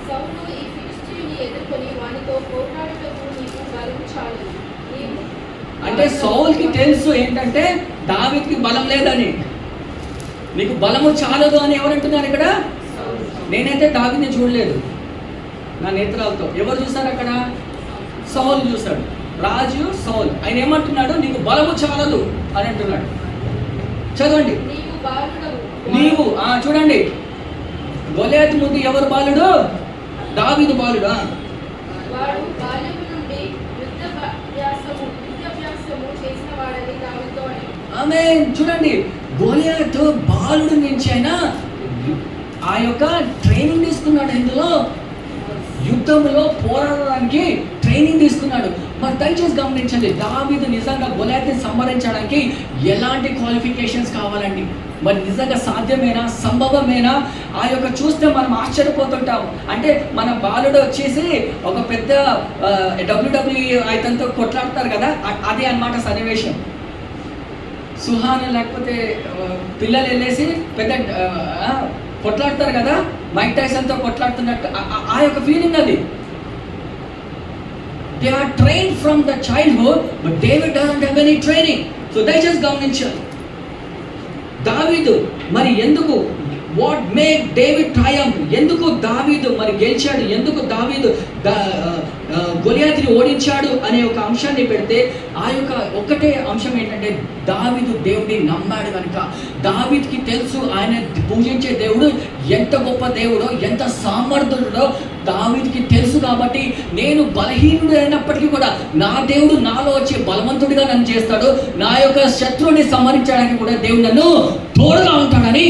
సౌలు ఈ ఫిలిష్తీయుని ఎదుర్కొని వానితో పోరాడుటకు నీకు బలం చాలదు. అంటే సౌలుకి తెలుసు ఏంటంటే దావీదుకి బలం లేదని, నీకు బలము చాలదు అని ఎవరంటున్నారు ఇక్కడ? నేనైతే దావీదుని చూడలేదు నా నేత్రాలతో. ఎవరు చూసారు అక్కడ? సౌలు చూశాడు, రాజు సౌలు. ఆయన ఏమంటున్నాడు? నీకు బలము చాలదు అని అంటున్నాడు. చదవండి. నీవు చూడండి, గొలియాతు ముందు ఎవరు బాలుడు? దావీదు బాలుడు. వాడు బాల్యము నుండి యుద్ధాభ్యాసము చేసిన వాడని దావీదుతో అన్నాడు. ఆమేన్. చూడండి, గొలియాతు బాలుడు నుంచి అయినా ఆ యొక్క ట్రైనింగ్ తీసుకున్నాడు. ఇందులో యుద్ధంలో పోరాడడానికి ట్రైనింగ్ తీసుకున్నాడు. మరి దయచేసి గమనించండి, దావీదు నిజంగా గొలియాతుని సంహరించడానికి ఎలాంటి క్వాలిఫికేషన్స్ కావాలండి? మరి నిజంగా సాధ్యమేనా, సంభవమేనా? ఆ యొక్క చూస్తే మనం ఆశ్చర్యపోతుంటాం. అంటే మన బాలుడు వచ్చేసి ఒక పెద్ద WWE అతనితో కొట్లాడతారు కదా, అదే అన్నమాట సన్నివేశం. సుహాన్ లేకపోతే పిల్లలు వెళ్ళేసి పెద్ద కొట్లాడతారు కదా, మైక్ టైసన్తో కొట్లాడుతున్నట్టు ఆ యొక్క ఫీలింగ్ అది. They are train from the childhood, but David doesn't have any training. So దయచేసి గమనించాలి. దావీదు మరి ఎందుకు, వాట్ మేక్ డేవిడ్ ట్రయంఫ్, ఎందుకు దావీదు మరి గెలిచాడు, ఎందుకు దావీదు గొలియాతుని ఓడించాడు అనే ఒక అంశాన్ని పెడితే ఆ యొక్క ఒక్కటే అంశం ఏంటంటే దావీదు దేవుడిని నమ్మాడు కనుక. దావీదుకి తెలుసు ఆయన పూజించే దేవుడు ఎంత గొప్ప దేవుడో, ఎంత సామర్థ్యుడో దావీదుకి తెలుసు. కాబట్టి నేను బలహీనుడు అయినప్పటికీ కూడా నా దేవుడు నాలో వచ్చి బలవంతుడిగా నన్ను చేస్తాడు, నా యొక్క శత్రువుని సంహరించడానికి కూడా దేవుడు నన్ను తోడుగా ఉంటాడని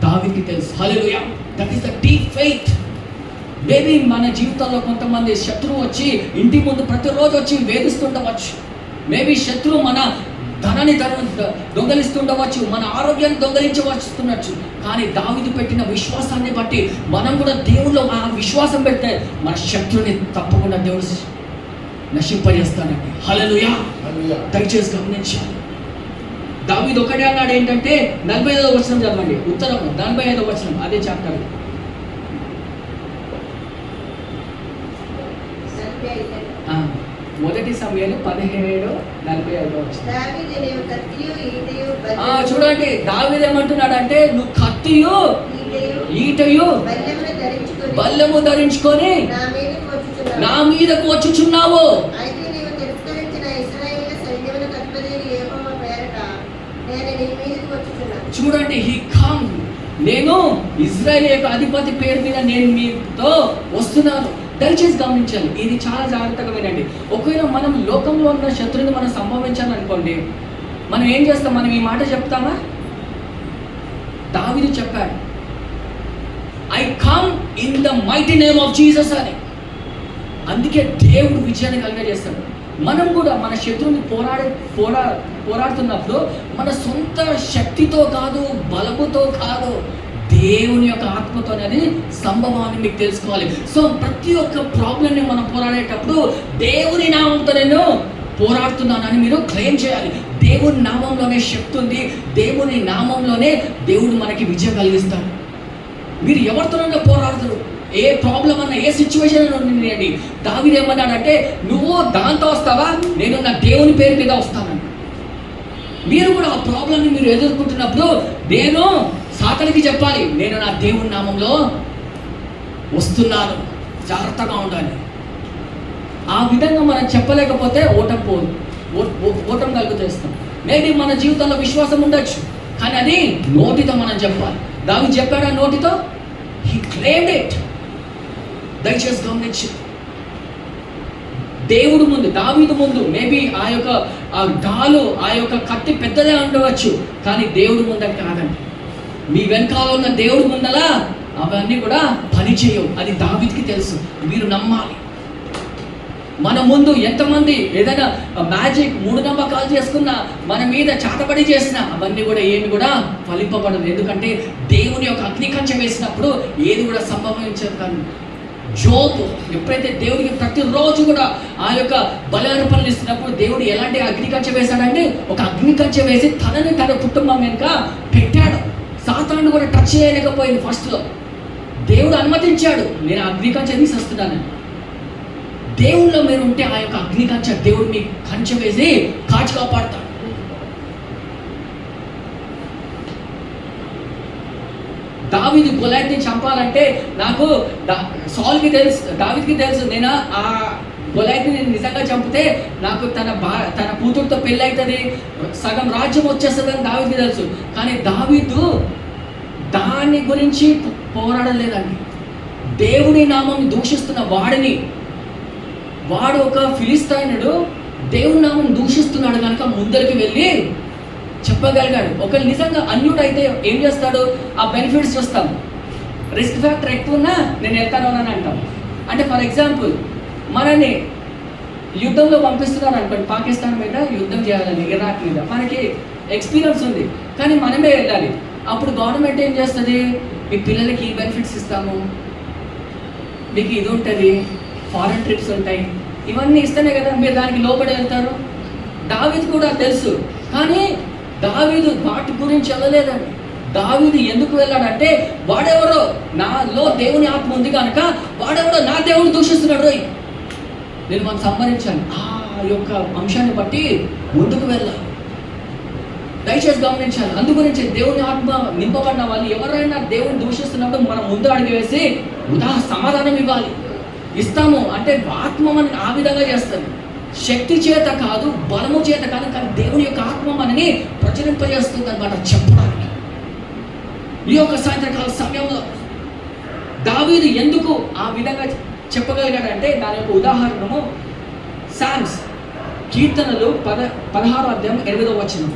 దావీదుకి తెలుసు. Hallelujah, that is the deep faith. Maybe మన జీవితంలో కొంతమంది శత్రువు వచ్చి ఇంటి ముందు ప్రతిరోజు వచ్చి వేధిస్తుండవచ్చు. మేబీ శత్రువు మన ధనాన్ని దొంగలిస్తుండవచ్చు, మన ఆరోగ్యాన్ని దొంగలించవచ్చుతుండొచ్చు. కానీ దావీదు పెట్టిన విశ్వాసాన్ని బట్టి మనం కూడా దేవుల్లో ఆ విశ్వాసం పెడితే మన శత్రువుని తప్పకుండా దేవుడు నశింపజేస్తాడండి. హల్లెలూయా, దయచేసి గమనించాలి. దావీదు ఒకటే అన్నాడు ఏంటంటే 45వ వచనం చదవండి, ఉత్తరం 45వ వచనం, అదే చాప్టర్. మొదటి సమయాలు 17:45 చూడండి. దావీదు ఏమంటున్నాడు అంటే, నువ్వు కత్తియు ఈటయు బల్లెము ధరించుకొని నా మీదకు వచ్చుచున్నావు. చూడండి, హీ కమ్, నేను ఇజ్రాయెల్ యొక్క అధిపతి పేరు మీద నేను మీతో వస్తున్నాను. దయచేసి గమనించాలి, ఇది చాలా జాగ్రత్తగా వినండి. ఒకవేళ మనం లోకంలో ఉన్న శత్రువుని మనం సంభవించాలనుకోండి, మనం ఏం చేస్తాం? మనం ఈ మాట చెప్తామా? దావీదు చెప్పాడు, I come in the mighty name of Jesus అని. అందుకే దేవుడు విజయాన్ని కలిగజేస్తాడు. మనం కూడా మన శత్రువుని పోరాడుతున్నప్పుడు మన సొంత శక్తితో కాదు, బలముతో కాదు, దేవుని యొక్క ఆత్మతో అనేది సంభవాన్ని మీకు తెలుసుకోవాలి. సో ప్రతి ఒక్క ప్రాబ్లంని మనం పోరాడేటప్పుడు దేవుని నామంతో నేను పోరాడుతున్నానని మీరు క్లెయిమ్ చేయాలి. దేవుని నామంలోనే శక్తి ఉంది, దేవుని నామంలోనే దేవుడు మనకి విజయం కలిగిస్తాడు. మీరు ఎవరితోనైనా పోరాడుతారు, ఏ ప్రాబ్లం అన్నా, ఏ సిచ్యువేషన్ ఉండండి. దావీదు ఏమన్నాడంటే, నువ్వు దాంతో వస్తావా, నేను నా దేవుని పేరు మీద వస్తానని. మీరు కూడా ఆ ప్రాబ్లంని మీరు ఎదుర్కొంటున్నప్పుడు నేను సాతానికి చెప్పాలి, నేను నా దేవుని నామంలో వస్తున్నాను, జాగ్రత్తగా ఉండాలి. ఆ విధంగా మనం చెప్పలేకపోతే ఓటం కలుగుతేస్తాం. మేబీ మన జీవితంలో విశ్వాసం ఉండొచ్చు, కానీ అది నోటితో మనం చెప్పాలి. దావీదు చెప్పాడు, ఆ నోటితో హీ క్లెయిమ్డ్ ఇట్. దయచేసి గమనించి, దేవుడు ముందు, దావీదు ముందు మేబీ ఆ యొక్క డాలు, ఆ యొక్క కత్తి పెద్దదే ఉండవచ్చు, కానీ దేవుడు ముందని కాదండి. మీ వెనకాల ఉన్న దేవుడు ముందలా అవన్నీ కూడా పనిచేయవు. అది దావీదుకి తెలుసు. మీరు నమ్మాలి. మన ముందు ఎంతమంది ఏదైనా మ్యాజిక్, మూఢనమ్మకాలు చేసుకున్నా, మన మీద చాటబడి చేసినా అవన్నీ కూడా ఏమి కూడా ఫలింపబడదు. ఎందుకంటే దేవుని యొక్క అగ్ని కంచె వేసినప్పుడు ఏది కూడా సంభవించదు. కానీ జోబు ఎప్పుడైతే దేవుడికి ప్రతిరోజు కూడా ఆ యొక్క బలార్పణలు ఇస్తున్నప్పుడు దేవుడు ఎలాంటి అగ్ని కంచె వేశాడంటే, ఒక అగ్ని కంచె వేసి తనని తన కుటుంబం వెనుక పెట్టాడు. సాతాను కూడా టచ్ చేయలేకపోయింది. ఫస్ట్లో దేవుడు అనుమతించాడు, నేను అగ్ని కంచె తీసేస్తున్నాను. దేవుళ్ళో మీరు ఉంటే ఆ యొక్క అగ్ని కంచె దేవుడు మీ కంచె వేసి కాచి కాపాడుతాడు. దావీదు గొలియాతుని చంపాలంటే నాకు సౌలుకి తెలుసు, దావీదుకి తెలుసు, నేను ఆ గొలియాతుని నిజంగా చంపితే నాకు తన కూతురుతో పెళ్ళి అవుతుంది, సగం రాజ్యం వచ్చేస్తుందని దావీదుకి తెలుసు. కానీ దావీదు దాని గురించి పోరాడలేదండి. దేవుడి నామం దూషిస్తున్న వాడు ఒక ఫిలిస్తీయుడు దేవుని నామం దూషిస్తున్నాడు కనుక ముందరికి వెళ్ళి చెప్పగలిగాడు. ఒకళ్ళు నిజంగా అన్యుడైతే ఏం చేస్తాడు? ఆ బెనిఫిట్స్ చూస్తాం. రిస్క్ ఫ్యాక్టర్ ఎక్కువ ఉన్నా నేను వెళ్తాను అని అంటాం. అంటే ఫర్ ఎగ్జాంపుల్ మనని యుద్ధంలో పంపిస్తున్నారు అనుకోండి, పాకిస్తాన్ మీద యుద్ధం చేయాలని, ఇరాక్ మీద, మనకి ఎక్స్పీరియన్స్ ఉంది కానీ మనమే వెళ్ళాలి. అప్పుడు గవర్నమెంట్ ఏం చేస్తుంది, మీ పిల్లలకి ఈ బెనిఫిట్స్ ఇస్తాము, మీకు ఇది ఉంటుంది, ఫారెన్ ట్రిప్స్ ఉంటాయి, ఇవన్నీ ఇస్తేనే కదా మీరు దానికి లోబడి వెళ్తారు. దావీదు కూడా తెలుసు, కానీ దావీదు వాటి గురించి వెళ్ళలేదండి. దావీదు ఎందుకు వెళ్ళాడంటే, వాడెవరో నాలో దేవుని ఆత్మ ఉంది కనుక వాడెవరో నా దేవుని దూషిస్తున్నాడు రోయ్, నేను మనం సంహరించాను. ఆ యొక్క అంశాన్ని బట్టి ముందుకు వెళ్ళాలి. దయచేసి గమనించాలి. అందుగురించి దేవుని ఆత్మ నింపబడిన వాళ్ళు ఎవరైనా దేవుని దూషిస్తున్నప్పుడు మనం ముందు అడుగు వేసి సమాధానం ఇవ్వాలి. ఇస్తాము అంటే ఆత్మ మనకి ఆ విధంగా చేస్తుంది. శక్తి చేత కాదు, బలము చేత కాదు, కానీ దేవుని యొక్క ఆత్మ మనని ప్రచురింపజేస్తుంది అనమాట చెప్పడానికి. ఈ యొక్క సాయంత్రకాల సమయంలో దావీదు ఎందుకు ఆ విధంగా చెప్పగలిగాడంటే దాని యొక్క ఉదాహరణము సామ్స్ కీర్తనలు 16వ అధ్యాయం 8వ వచనం.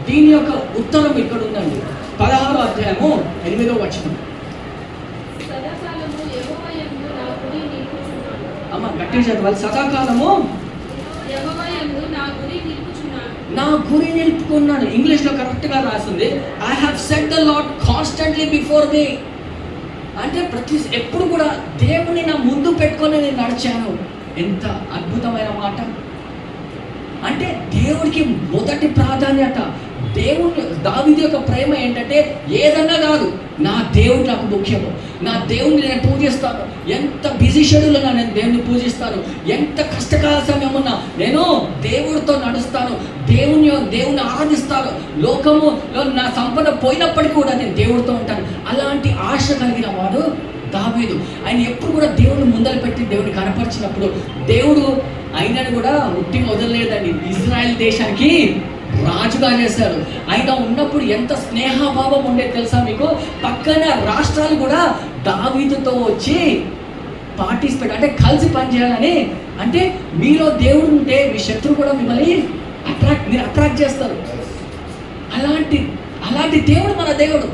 దీని యొక్క ఉత్తరం ఇక్కడ ఉందండి. 16వ అధ్యాయము 8వ వచనం. సదాకాలము యెహోవా యందు నా గురి నిలుపుచున్నాను. అమ్మ గట్టిగా చదవాలి. సదాకాలము యెహోవా యందు నా గురి నిలుపుచున్నాను. నా గురి నిలుపుకున్నాను. ఇంగ్లీష్లో కరెక్ట్గా రాసింది, I have set the lord constantly before me. అంటే ఎప్పుడు కూడా దేవుని నా ముందు పెట్టుకొని నేను నడిచాను. ఎంత అద్భుతమైన మాట. అంటే దేవుడికి మొదటి ప్రాధాన్యత. దేవుని దావీదు యొక్క ప్రేమ ఏంటంటే ఏదన్నా కాదు, నా దేవుడు నాకు ముఖ్యము, నా దేవుడిని నేను పూజిస్తాను. ఎంత బిజీ షెడ్యూల్ ఉన్నా నేను దేవుడిని పూజిస్తాను. ఎంత కష్టకాల సమయం ఉన్నా నేను దేవుడితో నడుస్తాను, దేవుని ఆరాధిస్తాను. లోకములో నా సంపద పోయినప్పటికీ కూడా నేను దేవుడితో ఉంటాను. అలాంటి ఆశ కలిగిన వాడు దావీదు. ఆయన ఎప్పుడు కూడా దేవుడిని ముందర పెట్టి దేవుడిని కనపరిచినప్పుడు దేవుడు ఆయనను కూడా ఉట్టిగా వదలలేదండి. ఇజ్రాయెల్ దేశానికి రాజుగా చేశాడు. ఆయన ఉన్నప్పుడు ఎంత స్నేహభావం ఉండేది తెలుసా మీకు? పక్కన రాష్ట్రాలు కూడా దావీదుతో వచ్చి పార్టిసిపేట్, అంటే కలిసి పనిచేయాలని. అంటే మీలో దేవుడు ఉంటే మీ శత్రువు కూడా మిమ్మల్ని మీరు అట్రాక్ట్ చేస్తారు. అలాంటి దేవుడు మన దేవుడు.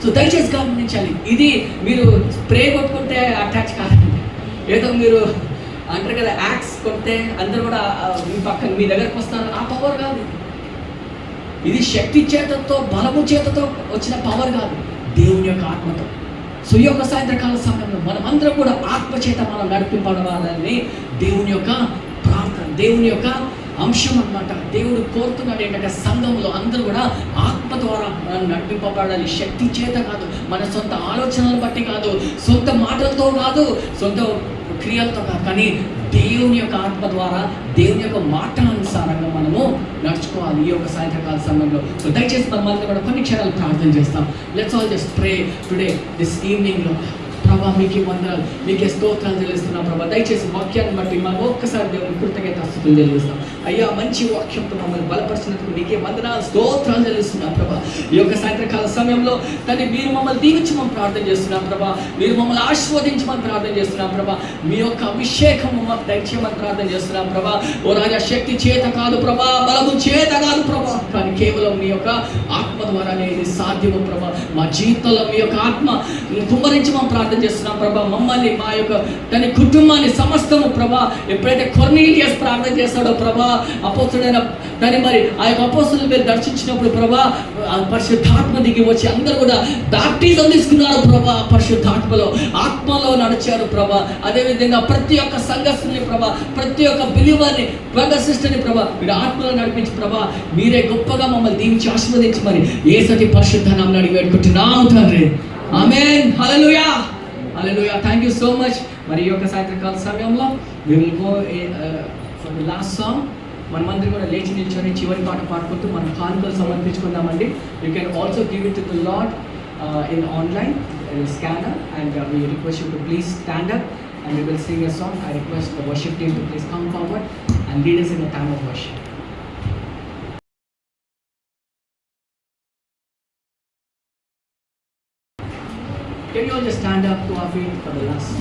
సో దయచేసి గమనించాలి. ఇది మీరు స్ప్రే కొట్టుకుంటే అటాచ్ కాదండి. ఏదో మీరు అంటారు కదా, యాక్స్ కొడితే అందరూ కూడా మీ దగ్గరకు వస్తారు, ఆ పవర్ కాదు. ఇది శక్తి చేతతో, బలము చేతతో వచ్చిన పవర్ కాదు, దేవుని యొక్క ఆత్మతో. సో ఈ యొక్క సాయంత్రకాల సమయంలో మనమందరం కూడా ఆత్మ చేత మనం నడిపింపడాలని దేవుని యొక్క ప్రార్థన, దేవుని యొక్క అంశం అన్నమాట. దేవుడు కోరుతున్నాడు ఏంటంటే సంఘంలో అందరూ కూడా ఆత్మ ద్వారా నడిపింపబడాలి. శక్తి చేత కాదు, మన సొంత ఆలోచనలు బట్టి కాదు, సొంత మాటలతో కాదు, సొంత క్రియలతో కాదు, కానీ దేవుని యొక్క ఆత్మ ద్వారా, దేవుని యొక్క మాట అనుసారంగా మనము నడుచుకోవాలి ఈ యొక్క సాయంత్రకాల సమయంలో. సో దయచేసి మనమంతా కూడా కొన్ని క్షణాలు ప్రార్థన చేస్తాం. Let's all just pray today this ఈవినింగ్లో. ప్రభా మీకే వందనాలు, మీకే స్తోత్రాలు చెల్లిస్తున్నాం ప్రభా. దయచేసి వాక్యాన్ని బట్టి మనం ఒక్కసారి దేవుని కృతజ్ఞతాస్తుతులు చెల్లిస్తాం. అయ్యా మంచి వాక్యంతో మమ్మల్ని బలపరిచినందుకు మీకే వందనాలు, స్తోత్రాలు చెల్లిస్తున్నాం ప్రభా. ఈ యొక్క సాయంత్రకాల సమయంలో తండ్రి మీరు మమ్మల్ని దీవించమని ప్రార్థన చేస్తున్నాం ప్రభా. మీరు మమ్మల్ని ఆశీర్వదించమని ప్రార్థన చేస్తున్నాం ప్రభా. మీ యొక్క అభిషేకం మాకు దయచేయమని ప్రార్థన చేస్తున్నాం ప్రభా. ఓ రాజా, శక్తి చేత కాదు ప్రభా, బలము చేత కాదు ప్రభా, కానీ కేవలం మీ యొక్క ఆత్మ ద్వారానే ఇది సాధ్యము ప్రభా. మా జీవితంలో మీ యొక్క ఆత్మ కుమ్మరించమని ప్రార్థన చేస్తున్నాం ప్రభా. మమ్మల్ని, మా యొక్క తన కుటుంబాన్ని సమస్తము ప్రభా, ఎప్పుడైతే కొర్నేలియస్ ప్రార్థన చేస్తాడో ప్రభా, అపోస్తుడైన దాన్ని మరి ఆ యొక్క అపోస్తులను మీరు దర్శించినప్పుడు ప్రభా, పరిశుద్ధాత్మ దిగి వచ్చి అందరూ కూడా బాప్టిజం తీసుకున్నారు ప్రభా. పరిశుద్ధాత్మలో, ఆత్మలో నడిచారు ప్రభా. అదేవిధంగా ప్రతి ఒక్క సంఘస్థుని ప్రభా, ప్రతి ఒక్క బిలీవర్ని, సిస్టర్ని ప్రభా, మీరు ఆత్మలో నడిపించి ప్రభా, మీరే గొప్పగా మమ్మల్ని దీవించి ఆశీర్వదించి మరి యేసటి పరిశుద్ధ నామమున అడిగి వేడుకుంటున్నాము తండ్రి. Amen. Hallelujah, hallelujah. Thank you so much. మరి ఈ యొక్క సాయంత్రకాల సమయంలో we will go for the last song. మనమందరం కూడా లేచి నిల్చొని చివరి పాట పాడుకుంటూ మన కానుకలు సమర్పించుకుందామండి. You can also give it to the lord in online scanner, and we request you to please stand up and we will sing a song. I request the worship team to please come forward and lead us in a time of worship. Can you all just stand up to our feet for the last song?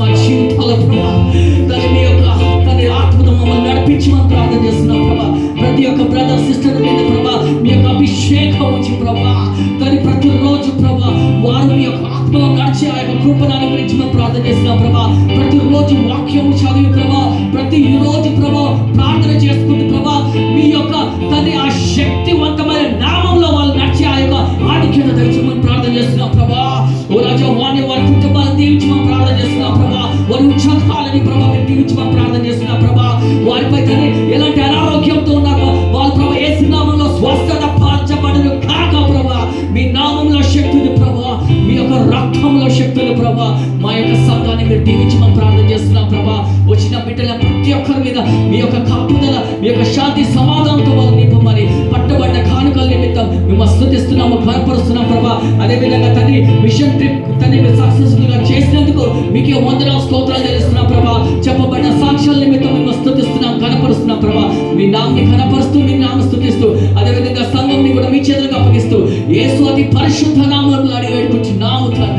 మా జీవితాల ప్రభా తను మీ యొక్క తన ఆత్మను మమ్మల్ని నడిపించమని ప్రార్థన చేస్తున్నాం ప్రభా. ప్రతి ఒక్క బ్రదర్ సిస్టర్ మీద ప్రభా మీ యొక్క అభిషేకం ఉంచి ప్రభా తను ప్రతిరోజు ప్రభా వారు మీ యొక్క ఆత్మలో నడిచి ఆ యొక్క కృపను అనుగ్రహించమని ప్రార్థన చేస్తున్నాం ప్రభా. ప్రతిరోజు వాక్యం చదివి ప్రభా ప్రతి రోజు ప్రభా ప్రార్థన చేసుకుంటూ ప్రభా మీ యొక్క తన ఆ శక్తివంతమైన నామంలో వాళ్ళు నడిచి ఆ యొక్క ఆధిక్యత దయచేయమని ప్రార్థన చేస్తున్నాం ప్రభా. ఓ రాజా వారిని వారి కుటుంబాలను దీవించమని ప్రార్థన చేస్తున్నాం ప్రభా. వారి ఉత్సాహాలని ప్రభా మీరు దీవించమని ప్రార్థన చేస్తున్నాం ప్రభా. వారిపై తల్లి ఎలాంటి అనారోగ్యంతో ఉన్నారో వాళ్ళ ప్రభా యేసు నామంలో స్వస్థత పరచబడును కాక ప్రభా. మీ నామంలో శక్తిని ప్రభా మీ యొక్క రక్తంలో శక్తులు ప్రభా మా యొక్క సంఘాన్ని మీరు దీవించమని ప్రార్థన చేస్తున్నాం ప్రభా. వచ్చిన బిడ్డల ప్రతి ఒక్కరి మీద మీ యొక్క కాపుదల మీ యొక్క శాంతి సమాధానంతో వాళ్ళు నింపమని పట్టబడ్డ కానుకల నిమిత్తం మేము స్తుతిస్తున్నాము కనపరుస్తున్నాం ప్రభా. అదేవిధంగా తండ్రి మిషన్ ట్రిప్ తండ్రి మీరు సక్సెస్ఫుల్ గా చేసినందుకు మీకు వందనాలు స్తోత్రాలు చెల్లిస్తున్నాం ప్రభా. చెప్పబడిన సాక్ష్యాల నిమిత్తం మేము స్తుతిస్తున్నాం కనపరుస్తున్నాం ప్రభా. మీ నామని కనపరుస్తూ మీ నామ స్తుతిస్తూ అదేవిధంగా సంఘంని కూడా మీ చేతులకు అప్పగిస్తూ యేసు అతి పరిశుద్ధ నామములో అడిగి వేడుకుంటున్నాము తండ్రి.